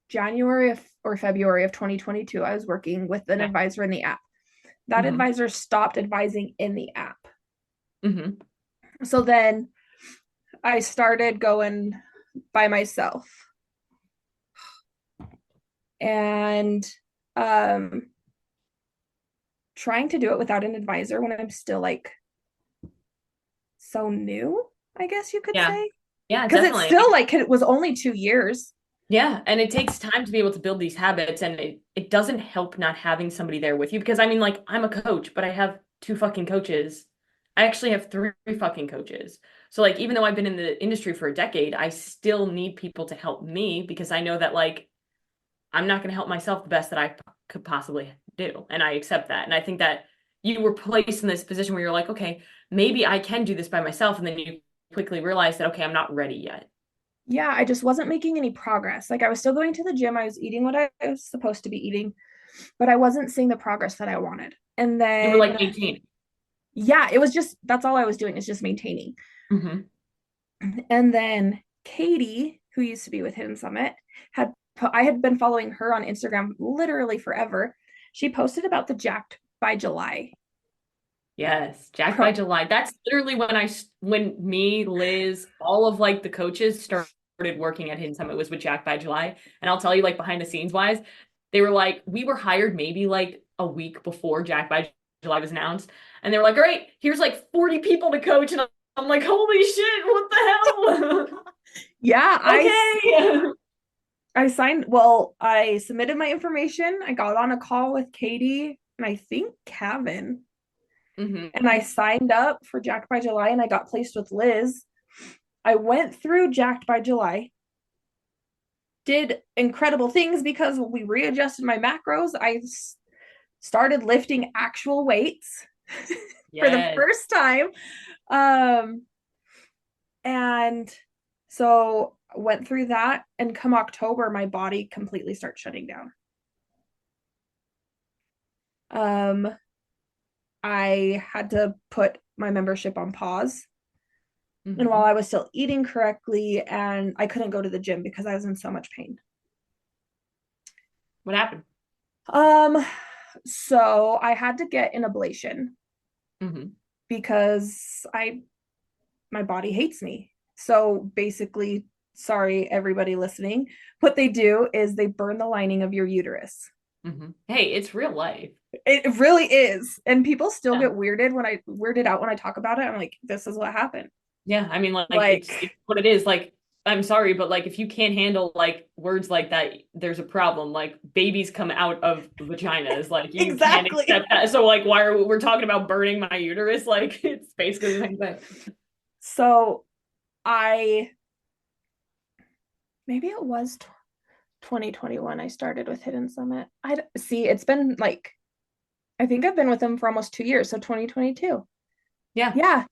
January or February of 2022, I was working with an Okay. advisor in the app. That Mm-hmm. advisor stopped advising in the app. Mm-hmm. So then I started going by myself and um, trying to do it without an advisor when I'm still like so new, I guess you could Yeah. say. Yeah, Because it's definitely. still like it was only 2 years. Yeah, and it takes time to be able to build these habits, and it doesn't help not having somebody there with you because I mean, like, I'm a coach, but I have two fucking coaches. I actually have three fucking coaches. So, like, even though I've been in the industry for a decade, I still need people to help me because I know that, like, I'm not going to help myself the best that I could possibly do. And I accept that. And I think that you were placed in this position where you're like, okay, maybe I can do this by myself. And then you quickly realize that, okay, I'm not ready yet. Yeah, I just wasn't making any progress. Like I was still going to the gym, I was eating what I was supposed to be eating, but I wasn't seeing the progress that I wanted. And You were like then 18. yeah, it was just that's all I was doing is just maintaining. Mm-hmm. And then Katie, who used to be with Hidden Summit, I had been following her on Instagram literally forever. She posted about the Jacked by July. Yes, Jack by Pro July. That's literally when me, Liz, all of like the coaches started working at Hidden Summit was with Jack by July. And I'll tell you, like behind the scenes wise, they were like, we were hired maybe like a week before Jack by July was announced. And they were like, all right, here's like 40 people to coach. And I'm like, holy shit, what the hell? yeah, Okay. I signed, well, I submitted my information. I got on a call with Katie and I think Kevin, and Hmm. I signed up for Jacked by July and I got placed with Liz. I went through Jacked by July, did incredible things because we readjusted my macros. I started lifting actual weights for the Yes. first time. Um, And so went through that, and come October, my body completely starts shutting down. Um, I had to put my membership on pause. And while I was still eating correctly, and I couldn't go to the gym because I was in so much pain. What happened? Um, so I had to get an ablation Mm-hmm. because my body hates me. So basically, sorry everybody listening, what they do is they burn the lining of your uterus. Mm-hmm. Hey, it's real life. It really is. And people still Yeah. get weirded out when I talk about it. I'm like, this is what happened. Yeah, I mean, like it's Like, what it is. Like, I'm sorry, but like if you can't handle like words like that, there's a problem. Like babies come out of vaginas. Like you can't exactly. accept that. So like why are we're talking about burning my uterus? Like it's basically the same thing. So I maybe it was 2021 I started with Hidden Summit. I see it's been like I think I've been with them for almost 2 years, so 2022. Yeah. Yeah.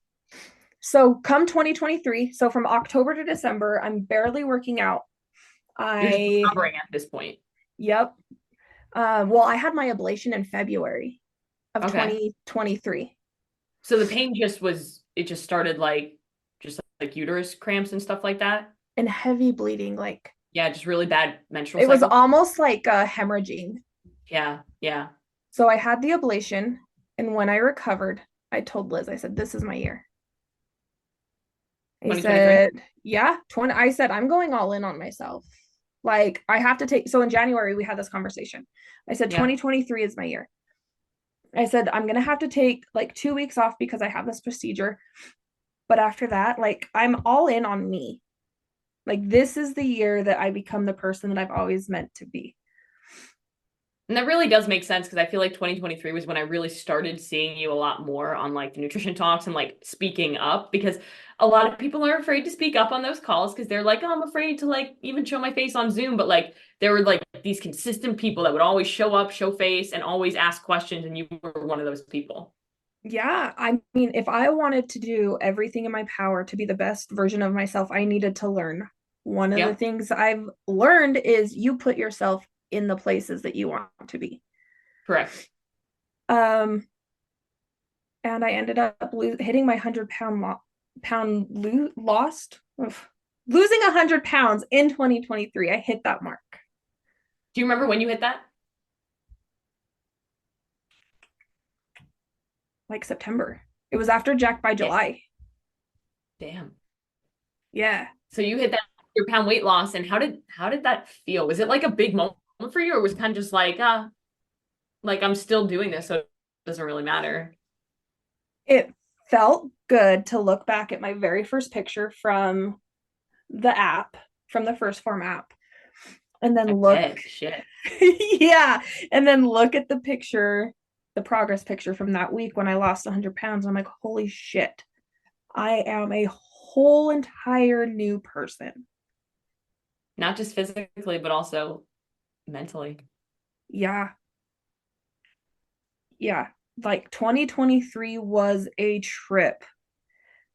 So come 2023, so from October to December, I'm barely working out. You're just I recovering at this point. Yep. Well, I had my ablation in February of Okay. 2023 So the pain it just started like just like uterus cramps and stuff like that. and heavy bleeding. Like Yeah, just really bad menstrual it was cycle. almost like hemorrhaging. Yeah, yeah. So I had the ablation, and when I recovered, I told Liz, I said, "This is my year." He 2023. said, "Yeah, 20." I said, "I'm going all in on myself. Like I have to take." So in January we had this conversation. I said, Yeah. "2023 is my year." I said, "I'm gonna have to take like 2 weeks off because I have this procedure, but after that, like I'm all in on me. Like this is the year that I become the person that I've always meant to be." And that really does make sense because I feel like 2023 was when I really started seeing you a lot more on like the nutrition talks and like speaking up because a lot of people are afraid to speak up on those calls because they're like, oh, I'm afraid to like even show my face on Zoom. But like there were like these consistent people that would always show up, show face, and always ask questions. And you were one of those people. Yeah, I mean, if I wanted to do everything in my power to be the best version of myself, I needed to learn. One of the Yep. things I've learned is you put yourself in the places that you want to be. Correct. Um, and I ended up hitting my 100 pound lost, losing 100 pounds in 2023. I hit that mark Do you remember when you hit that? like September. It was after Jack by Yeah. July. Damn. Yeah. So you hit that your pound weight loss, and how did that feel? Was it like a big moment for you, or was it kind of just like I'm still doing this, so it doesn't really matter? It felt good to look back at my very first picture from the app, from the First Form app, and then I look, bet. Shit. yeah, and then look at the picture, the progress picture from that week when I lost 100 pounds. I'm like, holy shit, I am a whole entire new person. Not just physically, but also mentally. Yeah, yeah. Like 2023 was a trip.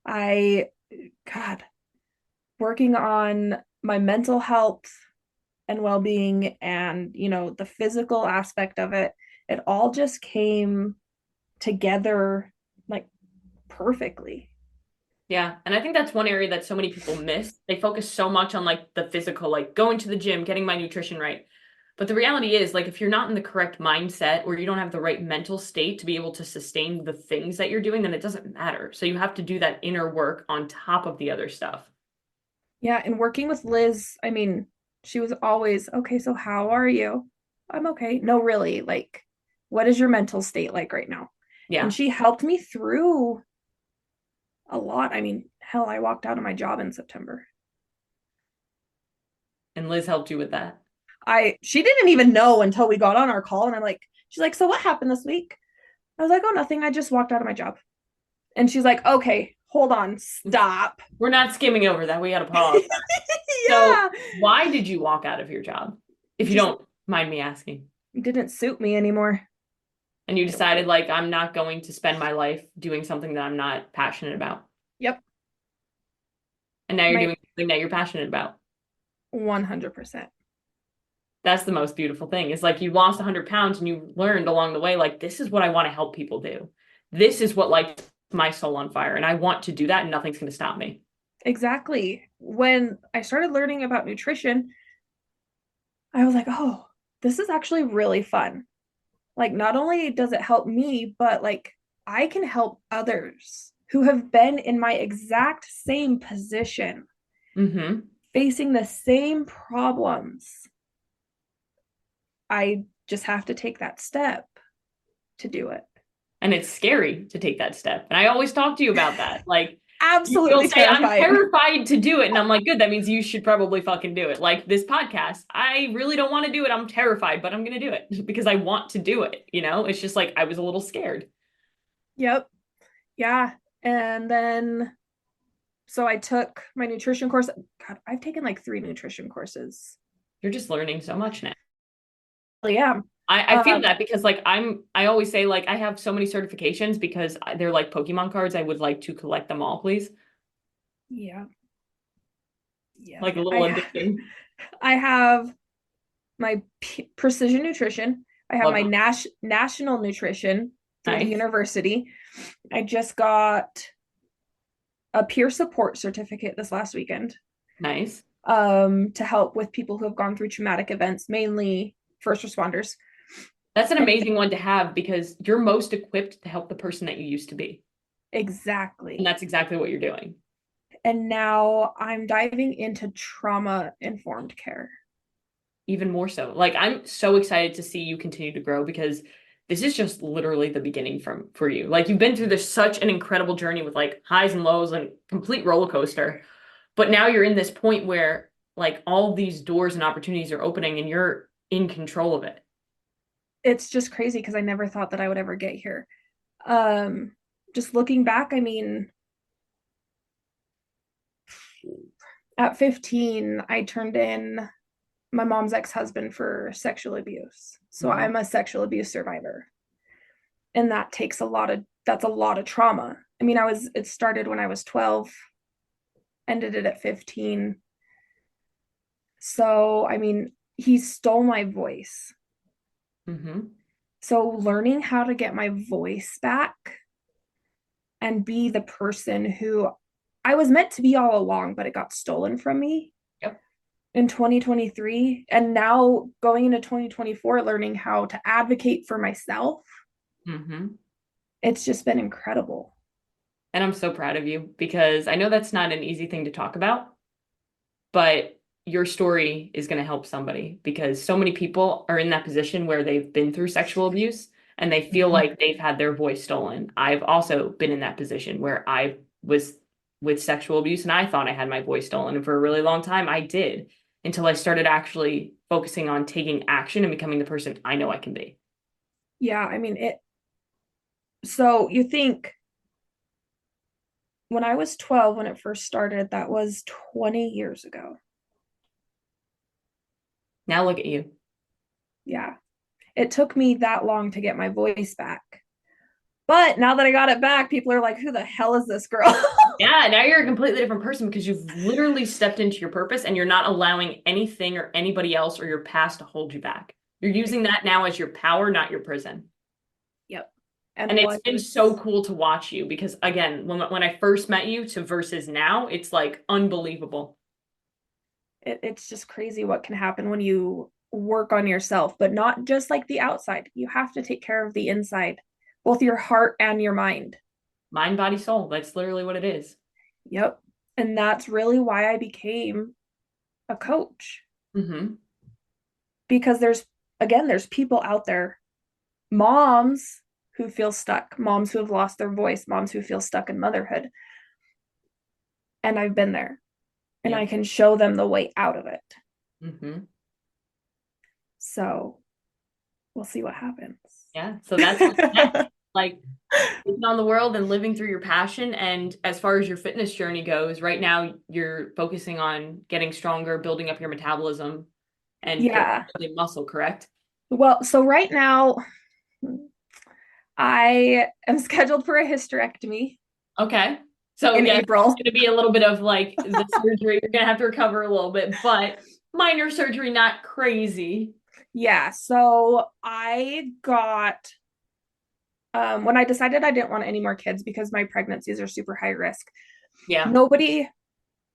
I, God, working on my mental health and well-being and the physical aspect of it, it all just came together like perfectly. Yeah. And I think that's one area that so many people miss. They focus so much on like the physical, like going to the gym, getting my nutrition right. But the reality is, like, if you're not in the correct mindset or you don't have the right mental state to be able to sustain the things that you're doing, then it doesn't matter. So you have to do that inner work on top of the other stuff. Yeah, and working with Liz, I mean, she was always, "Okay, so how are you?" "I'm okay." "No, really, like what is your mental state like right now?" And Yeah. she helped me through a lot. I mean, hell, I walked out of my job in September. And Liz helped you with that. I She didn't even know until we got on our call, and she's like, "So what happened this week?" I was like, "Oh, nothing. I just walked out of my job." And she's like, "Okay, hold on, stop." We're not skimming over that. We got to pause. So Yeah. why did you walk out of your job? It If you just don't mind me asking. didn't suit me anymore. And you decided like I'm not going to spend my life doing something that I'm not passionate about. Yep. And now you're My doing something that you're passionate about. 100%. That's the most beautiful thing. Is like you lost 100 pounds and you learned along the way, like, this is what I want to help people do. This is what lights my soul on fire. And I want to do that, and nothing's going to stop me. Exactly. When I started learning about nutrition, I was like, oh, this is actually really fun. Like, not only does it help me, but like I can help others who have been in my exact same position, Mm-hmm. facing the same problems. I just have to take that step to do it. And it's scary to take that step. And I always talk to you about that. Like, you'll Absolutely say, I'm terrifying. terrified to do it. And I'm like, good, that means you should probably fucking do it. Like this podcast, I really don't want to do it. I'm terrified, but I'm going to do it because I want to do it. It's just like I was a little scared. Yep. Yeah. And then, so I took my nutrition course. God, I've taken like 3 nutrition courses. You're just learning so much now. I really am. I feel that because like I always say like I have so many certifications because they're like Pokemon cards. I would like to collect them all, please. Yeah. Yes. Like a little addiction. I have my precision nutrition. I have Love my them. national nutrition through the Nice. university. I just got a peer support certificate this last weekend, Nice. to help with people who have gone through traumatic events, mainly first responders. That's an And amazing one to have because you're most equipped to help the person that you used to be. And exactly. that's exactly what you're doing. And now I'm diving into trauma informed care. Even more so. Like I'm so excited to see you continue to grow because this is just literally the beginning for you. Like you've been through this such an incredible journey with like highs and lows and complete roller coaster. But now you're in this point where like all these doors and opportunities are opening and you're in control of it. It's just crazy because I never thought that I would ever get here. Um, just looking back, I mean, at 15, I turned in my mom's ex-husband for sexual abuse. So Mhm. I'm a sexual abuse survivor. And that's a lot of trauma. I mean, it started when I was 12, ended it at 15. So, I mean, he stole my voice. Mhm. So learning how to get my voice back and be the person who I was meant to be all along, but it got stolen from me Yep. in 2023. And now going into 2024, learning how to advocate for myself. Mhm. It's just been incredible. And I'm so proud of you because I know that's not an easy thing to talk about, but your story is going to help somebody because so many people are in that position where they've been through sexual abuse and they feel like they've had their voice stolen. I've also been in that position where I was with sexual abuse and I thought I had my voice stolen. And for a really long time, I did until I started actually focusing on taking action and becoming the person I know I can be. Yeah, I mean, so you think when I was 12, when it first started, that was 20 years ago. Now look at you. Yeah. It took me that long to get my voice back. But now that I got it back, people are like, who the hell is this girl? Yeah, now you're a completely different person because you've literally stepped into your purpose and you're not allowing anything or anybody else or your past to hold you back. You're using that now as your power, not your prison. Yep. And And it's what been so cool to watch you because again, when I first met you to versus now, it's like unbelievable. it's just crazy what can happen when you work on yourself, but not just like the outside. You have to take care of the inside, both your heart and your mind. Mind, body, soul. That's literally what it is. Yep. And that's really why I became a coach, Mm-hmm. because there's people out there, moms who feel stuck, moms who have lost their voice, moms who feel stuck in motherhood. And I've been there and I Yep. can show them the way out of it. Mm-hmm. So we'll see what happens. Yeah. So that's what's next. Like taking on the world and living through your passion. And as far as your fitness journey goes, right now you're focusing on getting stronger, building up your metabolism, and Yeah. building muscle, correct? Well, so right now I am scheduled for a hysterectomy. Okay. So in yeah, it's April. going to be a little bit of like the surgery. You're going to have to recover a little bit, but minor surgery, not crazy. Yeah, so I got when I decided I didn't want any more kids because my pregnancies are super high risk, Yeah, nobody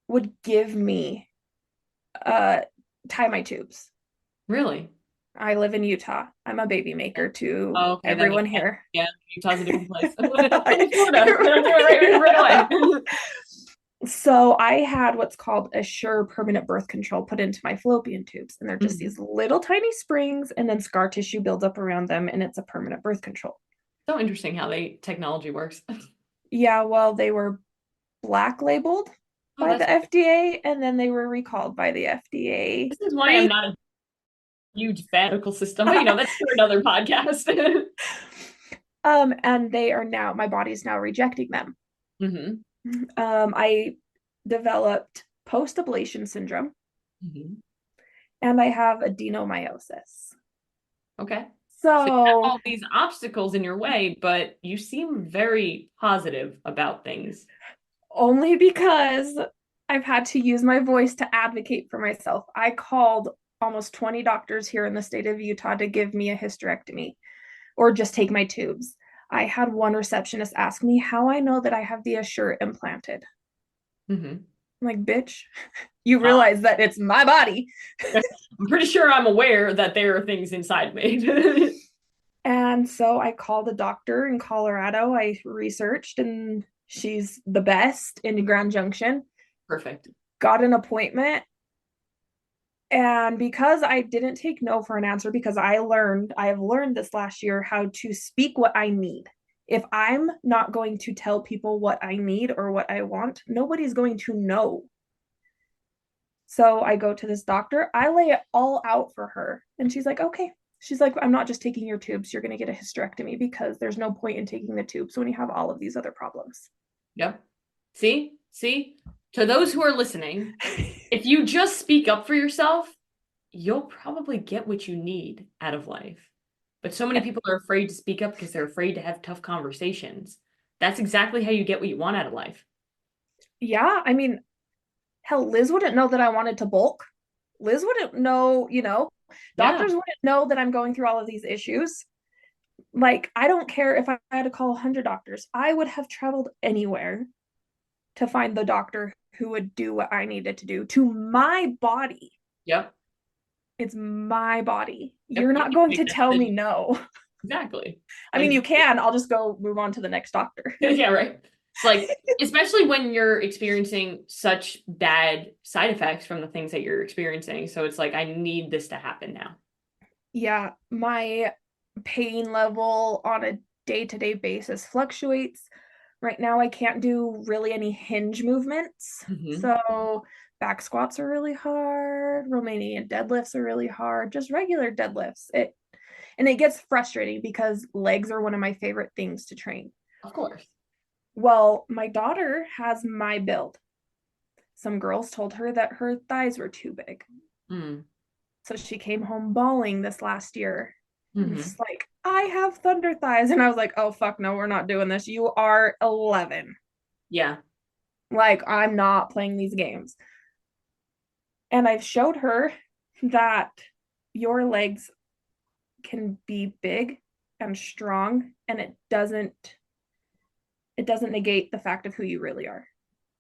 would give me uh tie my tubes. really. I live in Utah. I'm a baby maker to Oh, okay, that everyone makes sense. here. Yeah, Utah's a different place. So is Florida. They'll do it right away. So I had what's called a Sure permanent birth control put into my fallopian tubes, and they're just Mhm. these little tiny springs, and then scar tissue builds up around them, and it's a permanent birth control. So interesting how technology works. Yeah, well, they were black labeled Oh, by that's the FDA, and then they were recalled by the FDA. this is why I'm not a huge fan of medical system, but that's for another podcast. And they are now, my body's now rejecting them. hmm I developed post ablation syndrome, hmm and I have adenomyosis. Okay. So you have So all these obstacles in your way, but you seem very positive about things. only because I've had to use my voice to advocate for myself. I called almost 20 doctors here in the state of Utah to give me a hysterectomy or just take my tubes. I had one receptionist ask me how I know that I have the Assure implanted. hmm I'm like, bitch, you Uh, realize that it's my body. I'm pretty sure I'm aware that there are things inside me. And so I called a doctor in Colorado. I researched, and she's the best in Grand Junction. Perfect. Got an appointment. And because I didn't take no for an answer, because I have learned this last year how to speak what I need. If I'm not going to tell people what I need or what I want, nobody's going to know. So I go to this doctor, I lay it all out for her, and she's like, okay. She's like, I'm not just taking your tubes, you're going to get a hysterectomy because there's no point in taking the tubes when you have all of these other problems. Yep. See? To those who are listening, if you just speak up for yourself, you'll probably get what you need out of life. But so many people are afraid to speak up because they're afraid to have tough conversations. That's exactly how you get what you want out of life. Yeah, I mean, hell, Liz wouldn't know that I wanted to bulk. Liz wouldn't know, Yeah. doctors wouldn't know that I'm going through all of these issues. Like, I don't care if I had to call 100 doctors, I would have traveled anywhere to find the doctor who would do what I needed to do to my body. Yep. It's my body. Yep. You're You not can going make to that tell me decision. no. Exactly. I mean, Like, you can. I'll just go move on to the next doctor. yeah, right. Like, especially when you're experiencing such bad side effects from the things that you're experiencing. So it's like, I need this to happen now. Yeah, my pain level on a day-to-day basis fluctuates. Right now, I can't do really any hinge movements. hmm So, back squats are really hard, Romanian deadlifts are really hard, just regular deadlifts. It gets frustrating because legs are one of my favorite things to train. Of course. Well, my daughter has my build. Some girls told her that her thighs were too big. Mm. So she came home bawling this last year. And hmm it's like, I have thunder thighs. And I was like, oh, fuck, no, we're not doing this. You are 11. Yeah. Like, I'm not playing these games. And I've showed her that your legs can be big and strong, and it doesn't negate the fact of who you really are.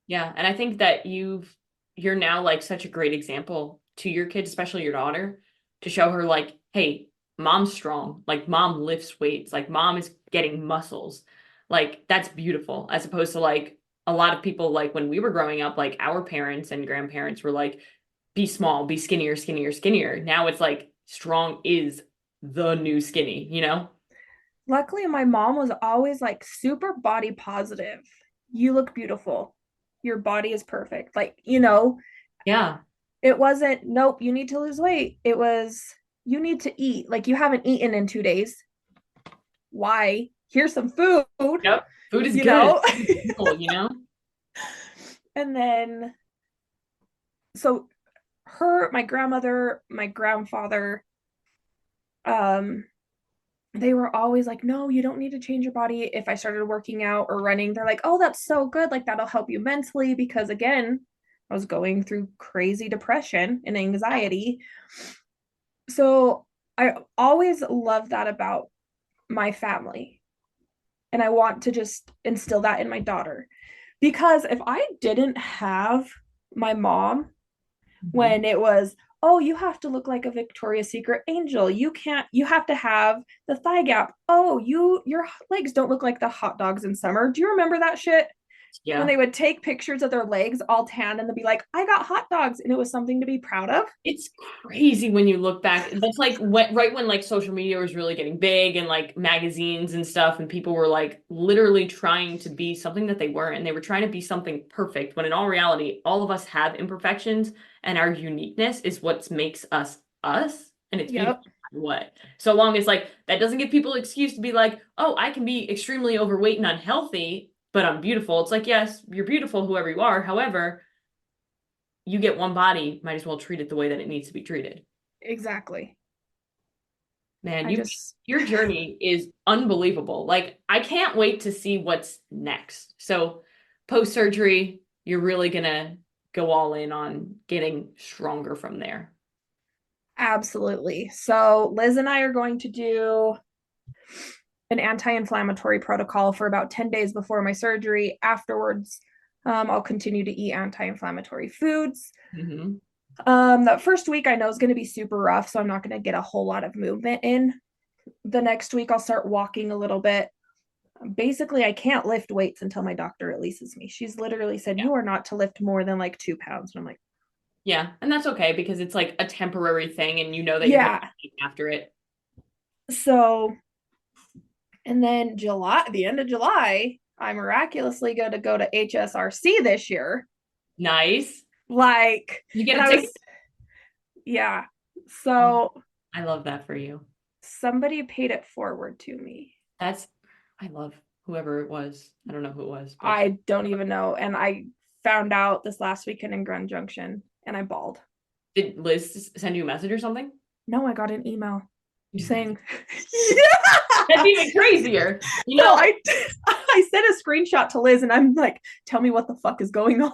Yeah. And I think that you're now like such a great example to your kids, especially your daughter, to show her like, hey, mom's strong. Like mom lifts weights. Like mom is getting muscles. Like that's beautiful. As opposed to like a lot of people like when we were growing up, like our parents and grandparents were like, be small, be skinnier, skinnier, skinnier. Now it's like strong is the new skinny? Luckily, my mom was always like super body positive. You look beautiful. Your body is perfect. Like, Yeah. it wasn't, nope, you need to lose weight. It was, you need to eat. Like, you haven't eaten in 2 days. Why? Here's some food, Yep. Food is you good. know? Food is simple. And then, so my grandmother, my grandfather, um, they were always like, no, you don't need to change your body. If I started working out or running, they're like, oh, that's so good. Like, that'll help you mentally. Because again, I was going through crazy depression and anxiety. So I always love that about my family. And I want to just instill that in my daughter. Because if I didn't have my mom Mhm. when it was, oh, you have to look like a Victoria's Secret angel. You can't, you have to have the thigh gap. Oh, your legs don't look like the hot dogs in summer. Do you remember that shit? When Yeah. they would take pictures of their legs all tan and they'd be like, I got hot dogs. And it was something to be proud of. It's crazy when you look back. That's like right when like social media was really getting big and like magazines and stuff, and people were like literally trying to be something that they weren't. And they were trying to be something perfect when in all reality, all of us have imperfections and our uniqueness is what makes us us. And it's beautiful Yep, no matter what. So long as like that doesn't give people an excuse to be like, oh, I can be extremely overweight and unhealthy, but I'm beautiful. It's like, yes, you're beautiful, whoever you are. However, you get one body, might as well treat it the way that it needs to be treated. exactly. Man, I you just, your journey is unbelievable. Like I can't wait to see what's next. So post surgery, you're really gonna go all in on getting stronger from there. absolutely. So Liz and I are going to do an anti-inflammatory protocol for about 10 days before my surgery. Afterwards, I'll continue to eat anti-inflammatory foods. Hmm. That first week I know is going to be super rough, so I'm not going to get a whole lot of movement in. The next week I'll start walking a little bit. Basically, I can't lift weights until my doctor releases me. She's literally said, Yeah. you are not to lift more than like 2 pounds. And I'm like, Yeah. And that's okay because it's like a temporary thing and you know that you're gonna yeah. keep after it. So, and then July, the end of July, I miraculously going to go to HSRC this year. Nice. Like, You get and a I ticket. was, yeah. Oh, So I love that for you. somebody paid it forward to me. That's I love whoever it was. I don't know who it was, but I don't even know. And I found out this last weekend in Grand Junction and I bawled. did Liz send you a message or something? No, I got an email That's saying, yeah. even crazier. You No, know, I sent a screenshot to Liz and I'm like, tell me what the fuck is going on.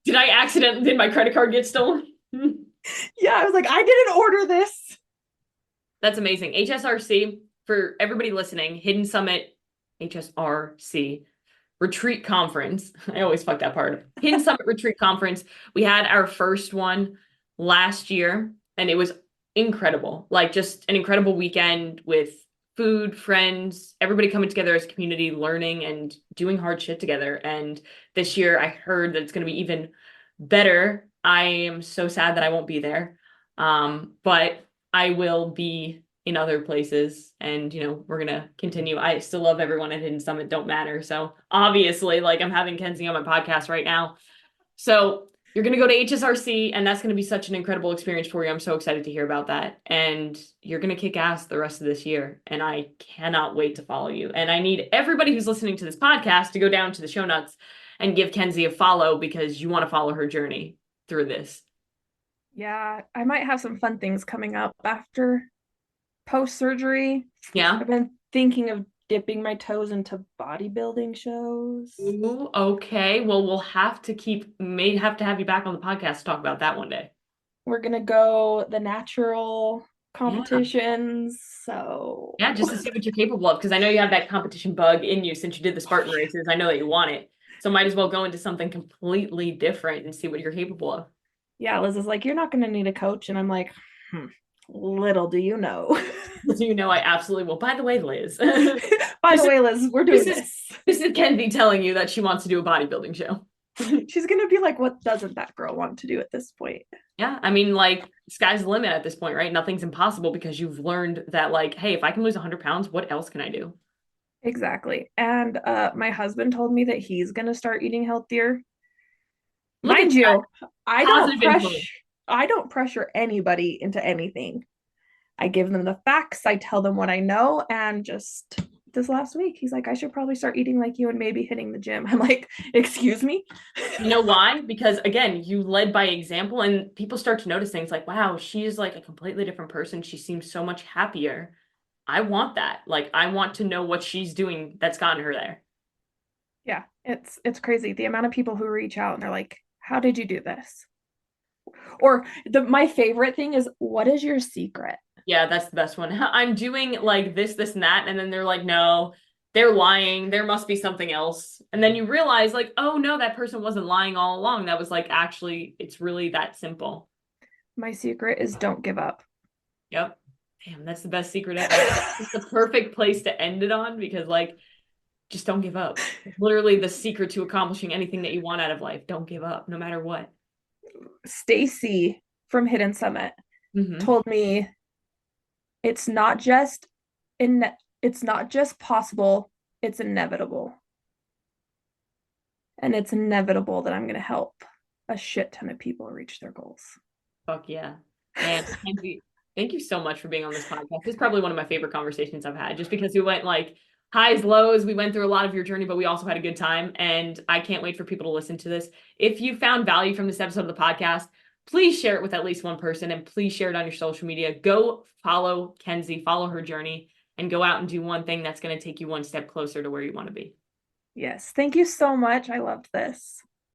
did my credit card get stolen? Yeah, I was like, I didn't order this. That's amazing. HSRC, for everybody listening, Hidden Summit HSRC Retreat Conference. I always fuck that part. Hidden Summit Retreat Conference. We had our first one last year and it was incredible. Like just an incredible weekend with food, friends, everybody coming together as a community, learning and doing hard shit together. And this year I heard that it's going to be even better. I am so sad that I won't be there. But I will be in other places and we're gonna continue. I still love everyone at Hidden Summit, don't matter. So obviously, like I'm having Kenzie on my podcast right now. So you're gonna go to HSRC and that's gonna be such an incredible experience for you. I'm so excited to hear about that. And you're gonna kick ass the rest of this year. And I cannot wait to follow you. And I need everybody who's listening to this podcast to go down to the show notes and give Kenzie a follow because you want to follow her journey through this. Yeah, I might have some fun things coming up after post surgery. Yeah. I've been thinking of dipping my toes into bodybuilding shows. Ooh, okay. Well, may have to have you back on the podcast to talk about that one day. We're gonna go the natural Yeah. competitions. So Yeah, just to see what you're capable of. Because I know you have that competition bug in you since you did the Spartan races. I know that you want it. So might as well go into something completely different and see what you're capable of. yeah, Liz is like, you're not gonna need a coach. And I'm like, little do you know. So I absolutely will. By the way, Liz, By this the is way, Liz, we're doing this. this is Kenzie telling you that she wants to do a bodybuilding show. She's gonna be like, what doesn't that girl want to do at this point? Yeah, I mean, like, sky's the limit at this point, right? Nothing's impossible because you've learned that, like, hey, if I can lose 100 pounds, what else can I do? Exactly. And my husband told me that he's gonna start eating healthier. Look at Mind that you, I don't positive influence. pressure I don't pressure anybody into anything. I give them the facts, I tell them what I know, and just this last week, he's like, I should probably start eating like you and maybe hitting the gym. I'm like, excuse me? You know why? Because again, you led by example and people start to notice things like, wow, she is like a completely different person. She seems so much happier. I want that. Like, I want to know what she's doing that's gotten her there. Yeah, it's crazy the amount of people who reach out and they're like, "How did you do this?" Or my favorite thing is, "What is your secret?" Yeah, that's the best one. I'm doing like this, and that. And then they're like, no, they're lying. There must be something else. And then you realize, like, oh no, that person wasn't lying all along. That was like, actually, it's really that simple. My secret is don't give up. Yep. Damn, that's the best secret ever. It's the perfect place to end it on because, like, just don't give up. It's literally the secret to accomplishing anything that you want out of life. Don't give up, no matter what. Stacy from Hidden Summit Mm-hmm. told me it's not just in it's not just possible, it's inevitable. And it's inevitable that I'm going to help a shit ton of people reach their goals. Fuck yeah. Man, Kenzie, thank you so much for being on this podcast. This is probably one of my favorite conversations I've had just because we went like highs, lows. We went through a lot of your journey, but we also had a good time. And I can't wait for people to listen to this. If you found value from this episode of the podcast, please share it with at least one person and please share it on your social media. Go follow Kenzie, follow her journey, and go out and do one thing that's going to take you one step closer to where you want to be. Yes. Thank you so much. I loved this.